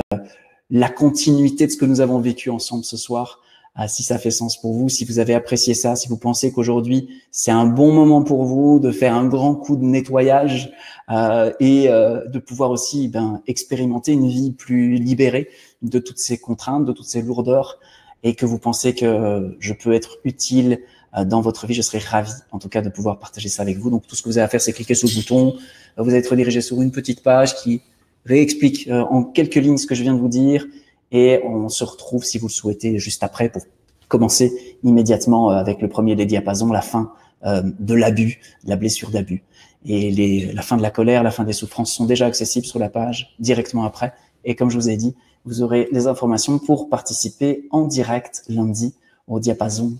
la continuité de ce que nous avons vécu ensemble ce soir. Si ça fait sens pour vous, si vous avez apprécié ça, si vous pensez qu'aujourd'hui c'est un bon moment pour vous de faire un grand coup de nettoyage et de pouvoir aussi expérimenter une vie plus libérée de toutes ces contraintes, de toutes ces lourdeurs, et que vous pensez que je peux être utile dans votre vie, je serais ravi en tout cas de pouvoir partager ça avec vous. Donc tout ce que vous avez à faire, c'est cliquer sur le bouton, vous allez être redirigé sur une petite page qui réexplique en quelques lignes ce que je viens de vous dire. Et on se retrouve, si vous le souhaitez, juste après pour commencer immédiatement avec le premier des diapasons, la fin de l'abus, de la blessure d'abus. Et la fin de la colère, la fin des souffrances sont déjà accessibles sur la page directement après. Et comme je vous ai dit, vous aurez les informations pour participer en direct lundi au diapason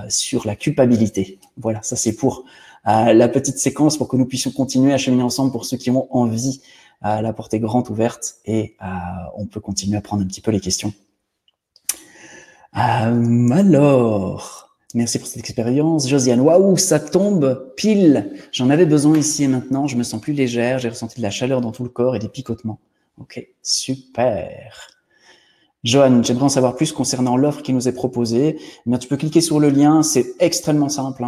sur la culpabilité. Voilà, ça c'est pour la petite séquence pour que nous puissions continuer à cheminer ensemble pour ceux qui ont envie la porte est grande ouverte et on peut continuer à prendre un petit peu les questions. Alors, merci pour cette expérience. Josiane, waouh, ça tombe pile. J'en avais besoin ici et maintenant. Je me sens plus légère. J'ai ressenti de la chaleur dans tout le corps et des picotements. Ok, super. Johan, j'aimerais en savoir plus concernant l'offre qui nous est proposée. Mais tu peux cliquer sur le lien. C'est extrêmement simple.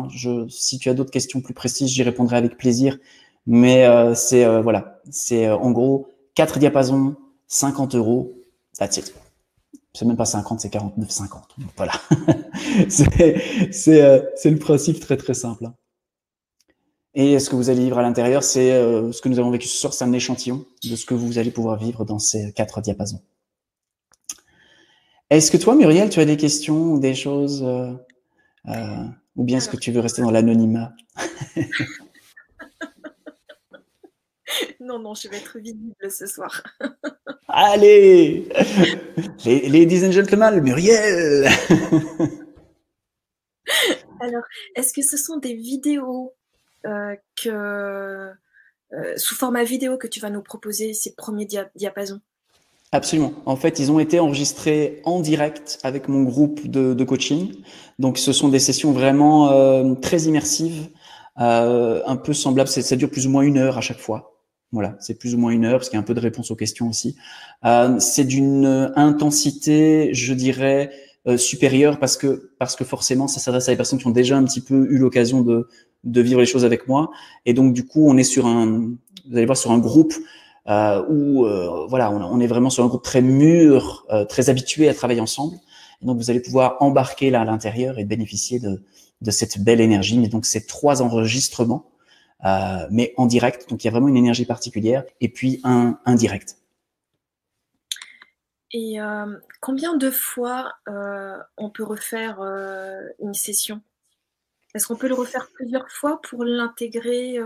Si tu as d'autres questions plus précises, j'y répondrai avec plaisir. Mais voilà, c'est en gros 4 diapasons, 50 €, that's it. C'est même pas 50, c'est 49,50. Donc voilà, c'est le principe très très simple. Et ce que vous allez vivre à l'intérieur, c'est ce que nous avons vécu ce soir, c'est un échantillon de ce que vous allez pouvoir vivre dans ces 4 diapasons. Est-ce que toi, Muriel, tu as des questions ou des choses ou bien est-ce que tu veux rester dans l'anonymat? Non, je vais être visible ce soir. Allez, ladies and gentlemen, Muriel. Alors, est-ce que ce sont des vidéos sous format vidéo que tu vas nous proposer, ces premiers diapasons? Absolument. En fait, ils ont été enregistrés en direct avec mon groupe de coaching. Donc, ce sont des sessions vraiment très immersives, un peu semblables. Ça dure plus ou moins 1 heure à chaque fois. Voilà, c'est plus ou moins 1 heure, parce qu'il y a un peu de réponse aux questions aussi. C'est d'une intensité, je dirais, supérieure, parce que forcément, ça s'adresse à des personnes qui ont déjà un petit peu eu l'occasion de vivre les choses avec moi. Et donc, du coup, on est sur vous allez voir, sur un groupe où, voilà, on est vraiment sur un groupe très mûr, très habitué à travailler ensemble. Et donc, vous allez pouvoir embarquer là à l'intérieur et bénéficier de cette belle énergie. Mais donc, c'est 3 enregistrements, mais en direct. Donc, il y a vraiment une énergie particulière. Et puis, un direct. Et combien de fois on peut refaire une session? Est-ce qu'on peut le refaire plusieurs fois pour l'intégrer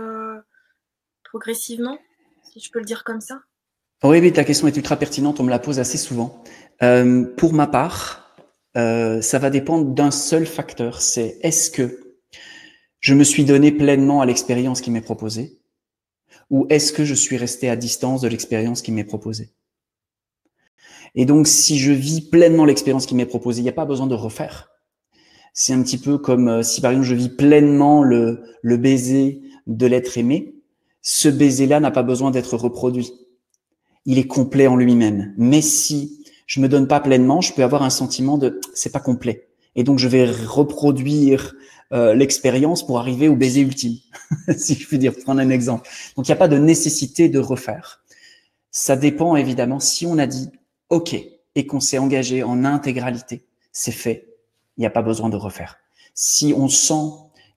progressivement, si je peux le dire comme ça? Oui, oui, ta question est ultra pertinente. On me la pose assez souvent. Pour ma part, ça va dépendre d'un seul facteur. C'est est-ce que je me suis donné pleinement à l'expérience qui m'est proposée, ou est-ce que je suis resté à distance de l'expérience qui m'est proposée? Et donc, si je vis pleinement l'expérience qui m'est proposée, il n'y a pas besoin de refaire. C'est un petit peu comme si, par exemple, je vis pleinement le baiser de l'être aimé. Ce baiser-là n'a pas besoin d'être reproduit. Il est complet en lui-même. Mais si je me donne pas pleinement, je peux avoir un sentiment de c'est pas complet. Et donc, je vais reproduire l'expérience pour arriver au baiser ultime, si je puis dire, prendre un exemple. Donc, il n'y a pas de nécessité de refaire. Ça dépend évidemment si on a dit OK et qu'on s'est engagé en intégralité, c'est fait, il n'y a pas besoin de refaire. Si on sent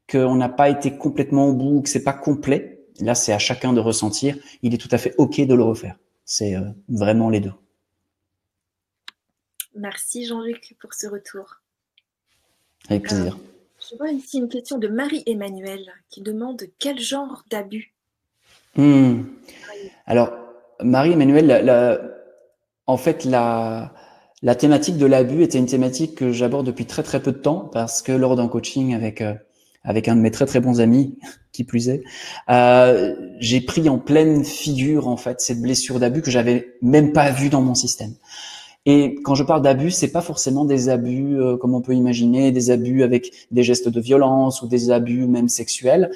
qu'on n'a pas été complètement au bout, que c'est pas complet, là c'est à chacun de ressentir, il est tout à fait OK de le refaire. C'est vraiment les deux. Merci Jean-Luc pour ce retour. Avec plaisir. Je vois ici une question de Marie-Emmanuelle qui demande quel genre d'abus. Alors, Marie-Emmanuelle, en fait, la thématique de l'abus était une thématique que j'aborde depuis très très peu de temps parce que lors d'un coaching avec un de mes très très bons amis, qui plus est, j'ai pris en pleine figure en fait cette blessure d'abus que j'avais même pas vue dans mon système. Et quand je parle d'abus, c'est pas forcément des abus comme on peut imaginer, des abus avec des gestes de violence ou des abus même sexuels.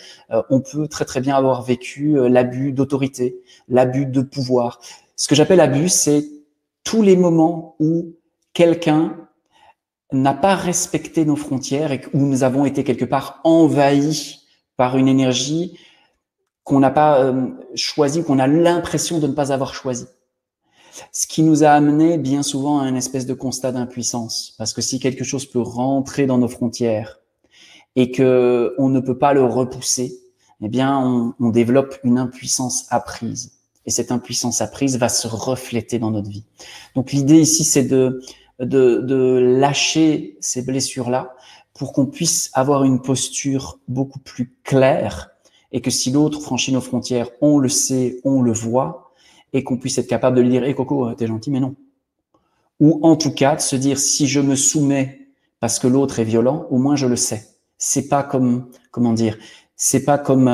On peut très très bien avoir vécu l'abus d'autorité, l'abus de pouvoir. Ce que j'appelle abus, c'est tous les moments où quelqu'un n'a pas respecté nos frontières et où nous avons été quelque part envahis par une énergie qu'on n'a pas choisie, qu'on a l'impression de ne pas avoir choisie. Ce qui nous a amené bien souvent à une espèce de constat d'impuissance. Parce que si quelque chose peut rentrer dans nos frontières et que on ne peut pas le repousser, eh bien, on développe une impuissance apprise. Et cette impuissance apprise va se refléter dans notre vie. Donc, l'idée ici, c'est de lâcher ces blessures-là pour qu'on puisse avoir une posture beaucoup plus claire et que si l'autre franchit nos frontières, on le sait, on le voit, et qu'on puisse être capable de lui dire « Hey Coco, t'es gentil, mais non ». Ou en tout cas, de se dire « Si je me soumets parce que l'autre est violent, au moins je le sais ». C'est pas comme, comment dire, c'est pas comme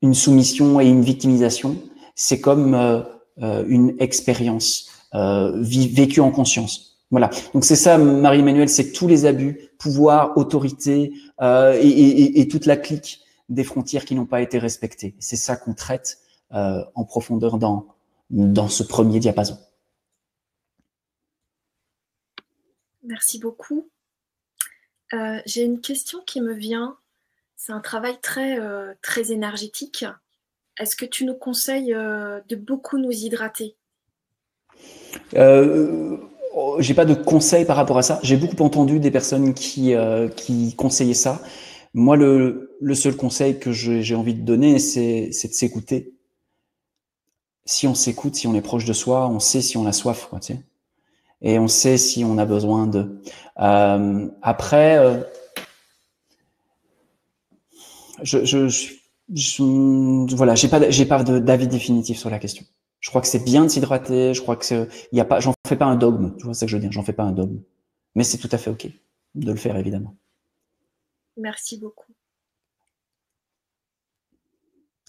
une soumission et une victimisation, c'est comme une expérience vécue en conscience. Voilà. Donc c'est ça, Marie-Emmanuelle, c'est tous les abus, pouvoir, autorité et toute la clique des frontières qui n'ont pas été respectées. C'est ça qu'on traite en profondeur dans ce premier diapason. Merci beaucoup. J'ai une question qui me vient. C'est un travail très, très énergétique. Est-ce que tu nous conseilles de beaucoup nous hydrater? J'ai pas de conseils par rapport à ça. J'ai beaucoup entendu des personnes qui conseillaient ça. Moi, le seul conseil que j'ai envie de donner, c'est de s'écouter. Si on s'écoute, si on est proche de soi, on sait si on a soif, quoi, tu sais. Et on sait si on a besoin de. Après, voilà, j'ai pas d'avis définitif sur la question. Je crois que c'est bien de s'hydrater. Je crois que il y a pas, j'en fais pas un dogme. Tu vois ce que je veux dire? J'en fais pas un dogme. Mais c'est tout à fait ok de le faire, évidemment. Merci beaucoup.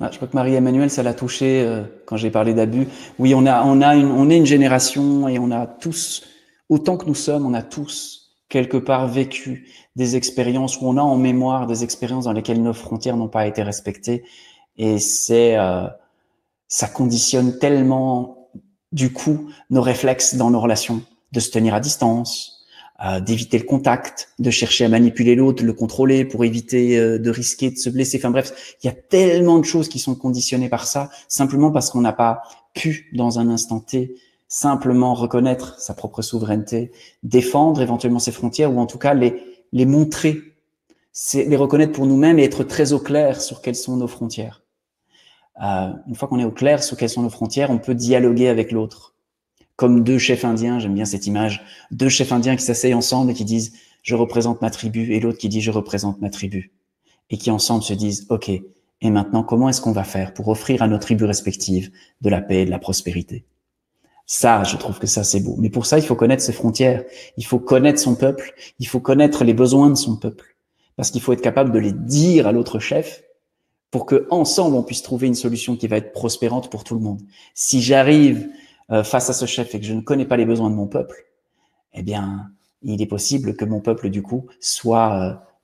Ah, je crois que Marie-Emmanuelle, ça l'a touché quand j'ai parlé d'abus. Oui, on est une génération et on a tous, autant que nous sommes, on a tous quelque part vécu des expériences où on a en mémoire des expériences dans lesquelles nos frontières n'ont pas été respectées. Et c'est Ça conditionne tellement, du coup, nos réflexes dans nos relations, de se tenir à distance, d'éviter le contact, de chercher à manipuler l'autre, de le contrôler pour éviter de risquer de se blesser. Enfin bref, il y a tellement de choses qui sont conditionnées par ça, simplement parce qu'on n'a pas pu, dans un instant T, simplement reconnaître sa propre souveraineté, défendre éventuellement ses frontières, ou en tout cas les montrer, les reconnaître pour nous-mêmes et être très au clair sur quelles sont nos frontières. Une fois qu'on est au clair sur quelles sont nos frontières, on peut dialoguer avec l'autre. Comme deux chefs indiens, j'aime bien cette image, deux chefs indiens qui s'asseyent ensemble et qui disent « je représente ma tribu » et l'autre qui dit « je représente ma tribu » et qui ensemble se disent « ok, et maintenant comment est-ce qu'on va faire pour offrir à nos tribus respectives de la paix et de la prospérité ?» Ça, je trouve que ça c'est beau. Mais pour ça, il faut connaître ses frontières, il faut connaître son peuple, il faut connaître les besoins de son peuple, parce qu'il faut être capable de les dire à l'autre chef pour que ensemble on puisse trouver une solution qui va être prospérante pour tout le monde. Si j'arrive face à ce chef et que je ne connais pas les besoins de mon peuple, eh bien, il est possible que mon peuple, du coup,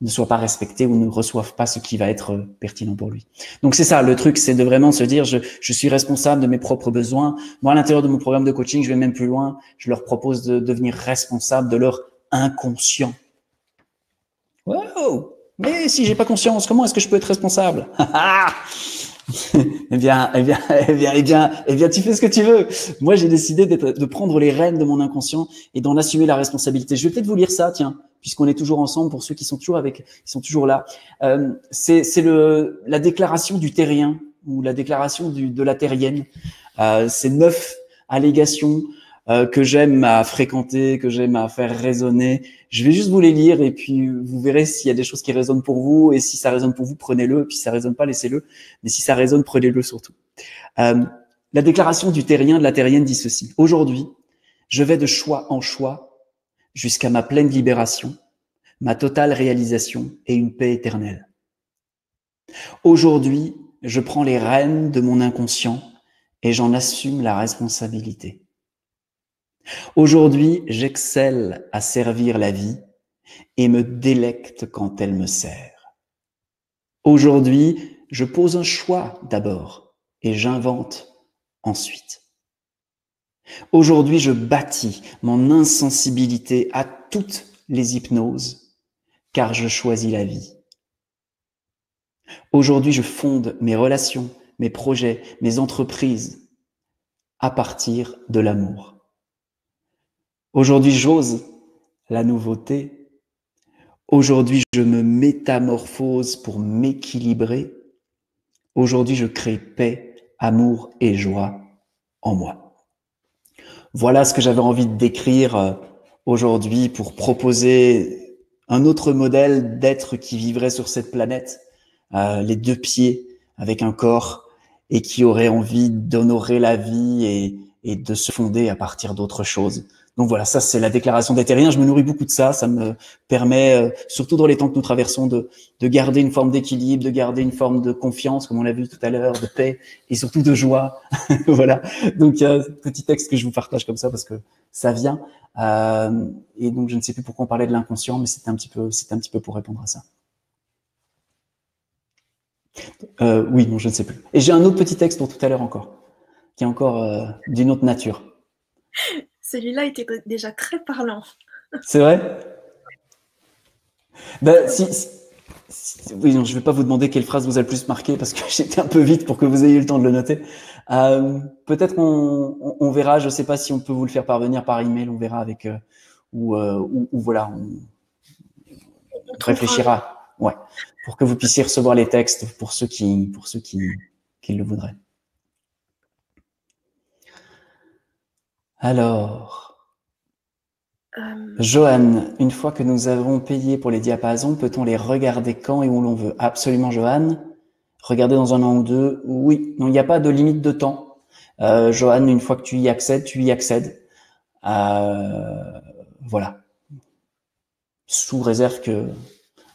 ne soit pas respecté ou ne reçoive pas ce qui va être pertinent pour lui. Donc, c'est ça, le truc, c'est de vraiment se dire, je suis responsable de mes propres besoins. Moi, à l'intérieur de mon programme de coaching, je vais même plus loin. Je leur propose de devenir responsable de leur inconscient. Wow! Mais si j'ai pas conscience, comment est-ce que je peux être responsable? Eh bien, tu fais ce que tu veux. Moi, j'ai décidé de prendre les rênes de mon inconscient et d'en assumer la responsabilité. Je vais peut-être vous lire ça, tiens, puisqu'on est toujours ensemble, pour ceux qui sont toujours là. C'est la déclaration du terrien ou la déclaration de la terrienne. C'est 9 allégations que j'aime à fréquenter, que j'aime à faire résonner. Je vais juste vous les lire et puis vous verrez s'il y a des choses qui résonnent pour vous, et si ça résonne pour vous, prenez-le, et puis si ça résonne pas, laissez-le, mais si ça résonne, prenez-le surtout. La déclaration du terrien, de la terrienne dit ceci: aujourd'hui, je vais de choix en choix jusqu'à ma pleine libération, ma totale réalisation et une paix éternelle. Aujourd'hui, je prends les rênes de mon inconscient et j'en assume la responsabilité. Aujourd'hui, j'excelle à servir la vie et me délecte quand elle me sert. Aujourd'hui, je pose un choix d'abord et j'invente ensuite. Aujourd'hui, je bâtis mon insensibilité à toutes les hypnoses car je choisis la vie. Aujourd'hui, je fonde mes relations, mes projets, mes entreprises à partir de l'amour. Aujourd'hui, j'ose la nouveauté. Aujourd'hui, je me métamorphose pour m'équilibrer. Aujourd'hui, je crée paix, amour et joie en moi. Voilà ce que j'avais envie de décrire aujourd'hui pour proposer un autre modèle d'être qui vivrait sur cette planète, les deux pieds avec un corps, et qui aurait envie d'honorer la vie et de se fonder à partir d'autres choses. Donc voilà, ça c'est la déclaration des terriens. Je me nourris beaucoup de ça. Ça me permet, surtout dans les temps que nous traversons, de garder une forme d'équilibre, de garder une forme de confiance, comme on l'a vu tout à l'heure, de paix et surtout de joie. Voilà. Donc petit texte que je vous partage comme ça parce que ça vient. Et donc je ne sais plus pourquoi on parlait de l'inconscient, mais c'était un petit peu pour répondre à ça. Oui, non, je ne sais plus. Et j'ai un autre petit texte pour tout à l'heure encore, qui est encore d'une autre nature. Celui-là était déjà très parlant. C'est vrai? Ben, oui, non, je ne vais pas vous demander quelle phrase vous a le plus marqué parce que j'étais un peu vite pour que vous ayez eu le temps de le noter. Peut-être on verra, je ne sais pas si on peut vous le faire parvenir par email, on verra avec ou voilà, on réfléchira, ouais, pour que vous puissiez recevoir les textes pour ceux qui le voudraient. Alors, Joanne, une fois que nous avons payé pour les diapasons, peut-on les regarder quand et où l'on veut? Absolument, Joanne. Regarder dans un an ou deux, oui. Non, il n'y a pas de limite de temps. Joanne, une fois que tu y accèdes, tu y accèdes. Voilà. Sous réserve que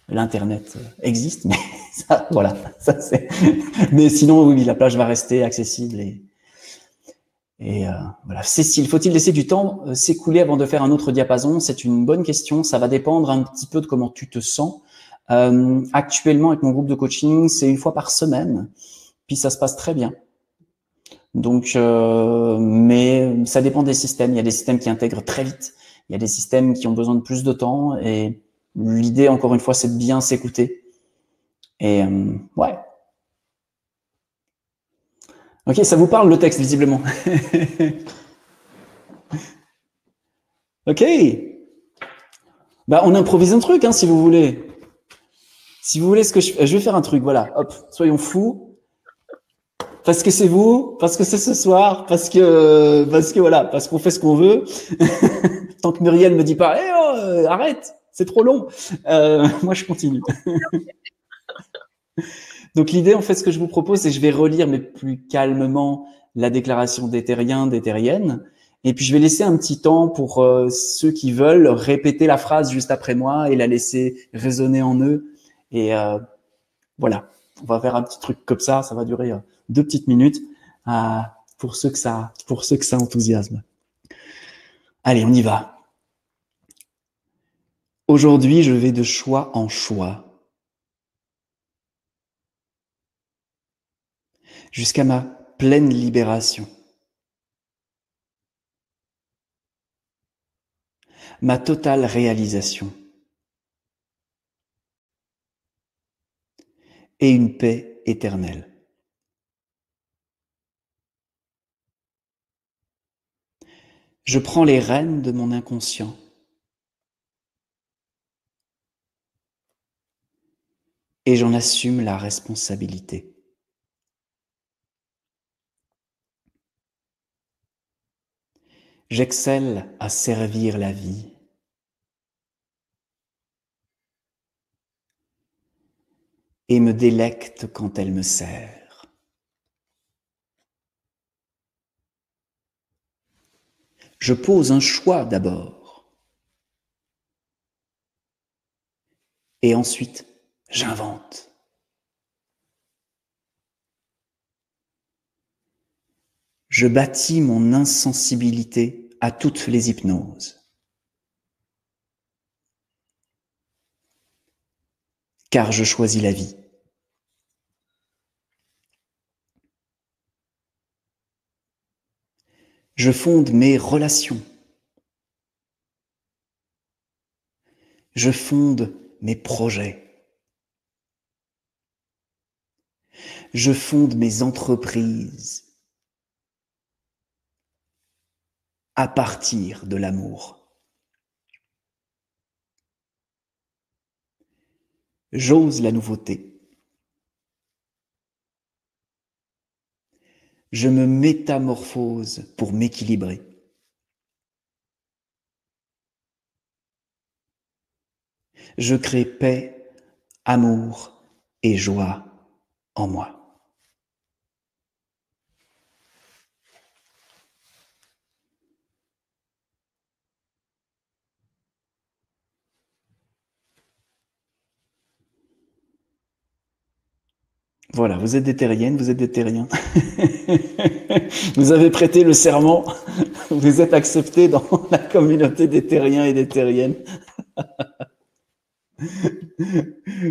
l'Internet existe, mais ça, voilà. Ça, c'est... Mais sinon, oui, la plage va rester accessible et voilà. Cécile, faut-il laisser du temps s'écouler avant de faire un autre diapason? C'est une bonne question. Ça va dépendre un petit peu de comment tu te sens. Actuellement, avec mon groupe de coaching, c'est 1 fois par semaine. Puis ça se passe très bien. Donc, mais ça dépend des systèmes. Il y a des systèmes qui intègrent très vite. Il y a des systèmes qui ont besoin de plus de temps. Et l'idée, encore une fois, c'est de bien s'écouter. Et ouais. Ok, ça vous parle le texte, visiblement. Ok. Bah, on improvise un truc, hein, si vous voulez. Si vous voulez, ce que je vais faire un truc, voilà. Hop, soyons fous. Parce que c'est vous, parce que c'est ce soir, parce que voilà, parce qu'on fait ce qu'on veut. Tant que Muriel me dit pas, arrête, c'est trop long. Moi, je continue. Donc l'idée, en fait, ce que je vous propose, c'est que je vais relire, mais plus calmement, la déclaration des terriens, des terriennes. Et puis, je vais laisser un petit temps pour ceux qui veulent répéter la phrase juste après moi et la laisser résonner en eux. Et voilà, on va faire un petit truc comme ça va durer 2 petites minutes pour ceux que ça enthousiasme. Allez, on y va. Aujourd'hui, je vais de choix en choix, jusqu'à ma pleine libération, ma totale réalisation et une paix éternelle. Je prends les rênes de mon inconscient et j'en assume la responsabilité. J'excelle à servir la vie et me délecte quand elle me sert. Je pose un choix d'abord et ensuite j'invente. Je bâtis mon insensibilité à toutes les hypnoses. Car je choisis la vie. Je fonde mes relations. Je fonde mes projets. Je fonde mes entreprises à partir de l'amour. J'ose la nouveauté. Je me métamorphose pour m'équilibrer. Je crée paix, amour et joie en moi. Voilà, vous êtes des terriennes, vous êtes des terriens. Vous avez prêté le serment, vous êtes acceptés dans la communauté des terriens et des terriennes.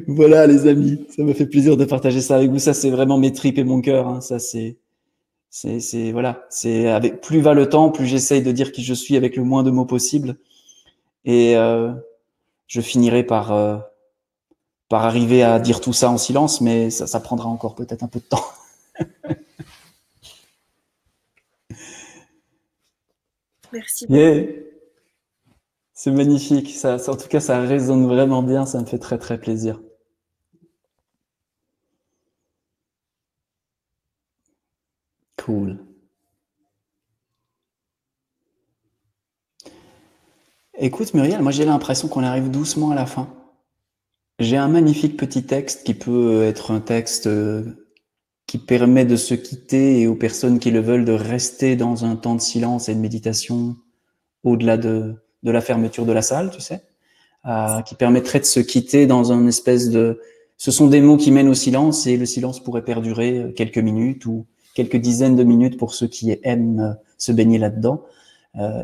Voilà les amis, ça me fait plaisir de partager ça avec vous. Ça c'est vraiment mes tripes et mon cœur. Hein. Ça c'est voilà, c'est avec plus va le temps, plus j'essaye de dire qui je suis avec le moins de mots possible. Et je finirai par arriver à dire tout ça en silence, mais ça prendra encore peut-être un peu de temps. Merci. Yeah. C'est magnifique. Ça, en tout cas, ça résonne vraiment bien. Ça me fait très, très plaisir. Cool. Écoute, Muriel, moi j'ai l'impression qu'on arrive doucement à la fin. J'ai un magnifique petit texte qui peut être un texte qui permet de se quitter et aux personnes qui le veulent de rester dans un temps de silence et de méditation au-delà de la fermeture de la salle, tu sais, qui permettrait de se quitter dans un espèce de... Ce sont des mots qui mènent au silence et le silence pourrait perdurer quelques minutes ou quelques dizaines de minutes pour ceux qui aiment se baigner là-dedans.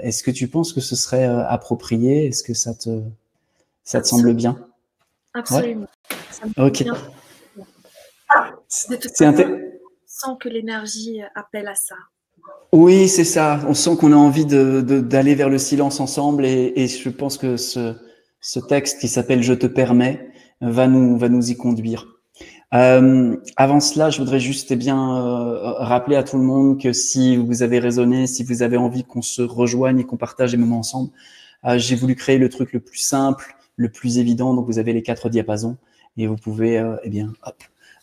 Est-ce que tu penses que ce serait approprié? Est-ce que ça te semble bien? Absolument. Ouais. Ça me ok. Bien. C'est sent que l'énergie appelle à ça. Oui, c'est ça. On sent qu'on a envie d'aller vers le silence ensemble et je pense que ce texte qui s'appelle Je te permets va nous y conduire. Avant cela, je voudrais juste rappeler à tout le monde que si vous avez raisonné, si vous avez envie qu'on se rejoigne et qu'on partage des moments ensemble, j'ai voulu créer le truc le plus simple, le plus évident. Donc vous avez les 4 diapasons et vous pouvez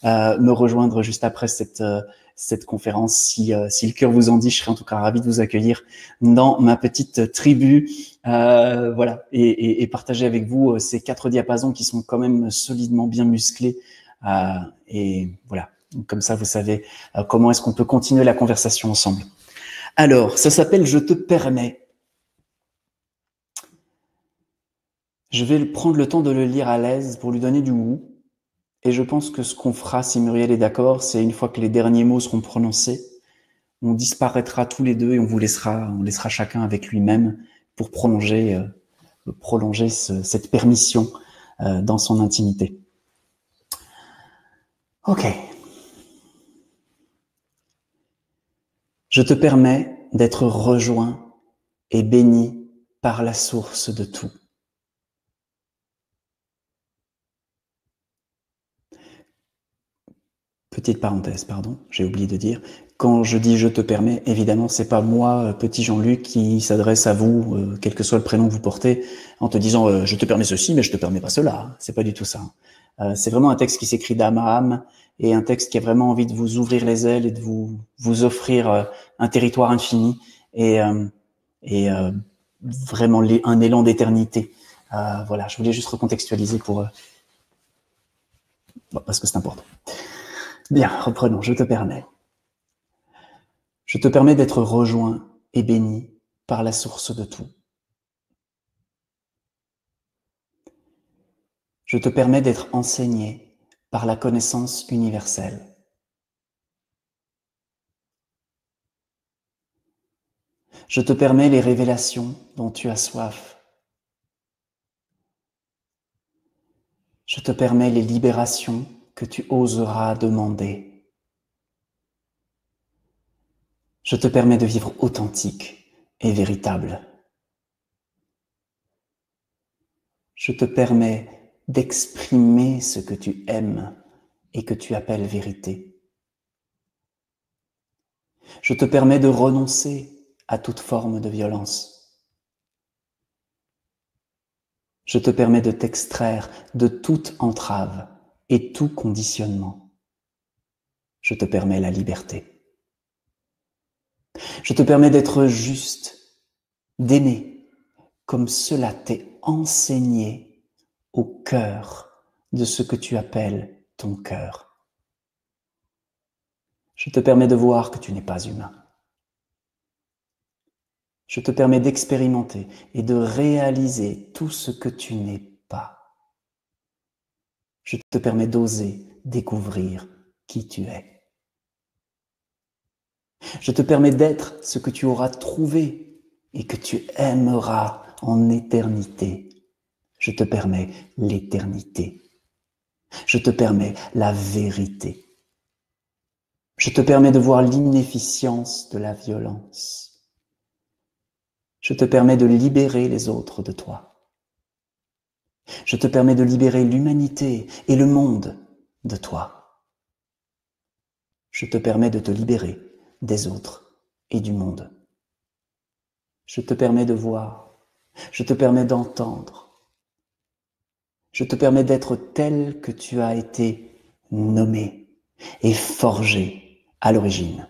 me rejoindre juste après cette conférence. Si le cœur vous en dit, je serais en tout cas ravi de vous accueillir dans ma petite tribu, voilà, et partager avec vous ces 4 diapasons qui sont quand même solidement bien musclés. Et voilà, donc, comme ça, vous savez comment est-ce qu'on peut continuer la conversation ensemble. Alors, ça s'appelle « Je te permets ». Je vais prendre le temps de le lire à l'aise pour lui donner du goût. Et je pense que ce qu'on fera, si Muriel est d'accord, c'est une fois que les derniers mots seront prononcés, on disparaîtra tous les deux et on laissera chacun avec lui-même pour prolonger cette permission dans son intimité. Ok. Je te permets d'être rejoint et béni par la source de tout. Petite parenthèse, pardon, j'ai oublié de dire. Quand je dis je te permets, évidemment, c'est pas moi, petit Jean-Luc, qui s'adresse à vous, quel que soit le prénom que vous portez, en te disant je te permets ceci, mais je te permets pas cela. C'est pas du tout ça. C'est vraiment un texte qui s'écrit d'âme à âme et un texte qui a vraiment envie de vous ouvrir les ailes et de vous offrir un territoire infini et vraiment un élan d'éternité. Voilà, je voulais juste recontextualiser parce que c'est important. Bien, reprenons, je te permets. Je te permets d'être rejoint et béni par la source de tout. Je te permets d'être enseigné par la connaissance universelle. Je te permets les révélations dont tu as soif. Je te permets les libérations que tu oseras demander. Je te permets de vivre authentique et véritable. Je te permets d'exprimer ce que tu aimes et que tu appelles vérité. Je te permets de renoncer à toute forme de violence. Je te permets de t'extraire de toute entrave et tout conditionnement. Je te permets la liberté. Je te permets d'être juste, d'aimer comme cela t'est enseigné au cœur de ce que tu appelles ton cœur. Je te permets de voir que tu n'es pas humain. Je te permets d'expérimenter et de réaliser tout ce que tu n'es pas. Je te permets d'oser découvrir qui tu es. Je te permets d'être ce que tu auras trouvé et que tu aimeras en éternité. Je te permets l'éternité. Je te permets la vérité. Je te permets de voir l'inefficience de la violence. Je te permets de libérer les autres de toi. Je te permets de libérer l'humanité et le monde de toi. Je te permets de te libérer des autres et du monde. Je te permets de voir. Je te permets d'entendre. Je te permets d'être tel que tu as été nommé et forgé à l'origine.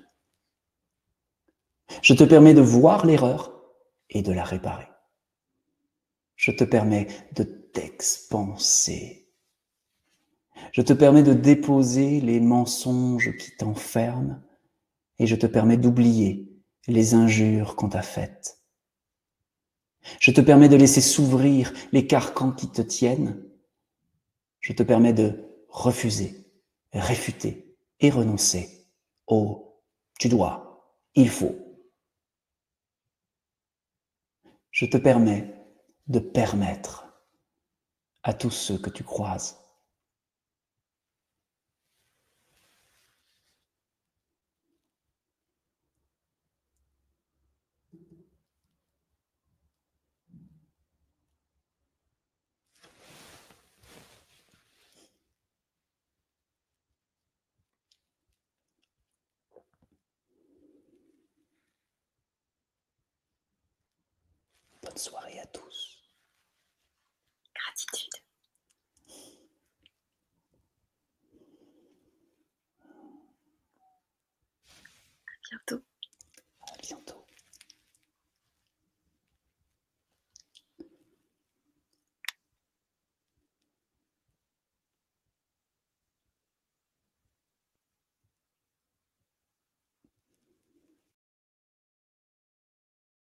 Je te permets de voir l'erreur et de la réparer. Je te permets de t'expanser. Je te permets de déposer les mensonges qui t'enferment et je te permets d'oublier les injures qu'on t'a faites. Je te permets de laisser s'ouvrir les carcans qui te tiennent. Je te permets de refuser, réfuter et renoncer au « tu dois »,« il faut ». Je te permets de permettre à tous ceux que tu croises Bonne soirée à tous. Gratitude. À bientôt.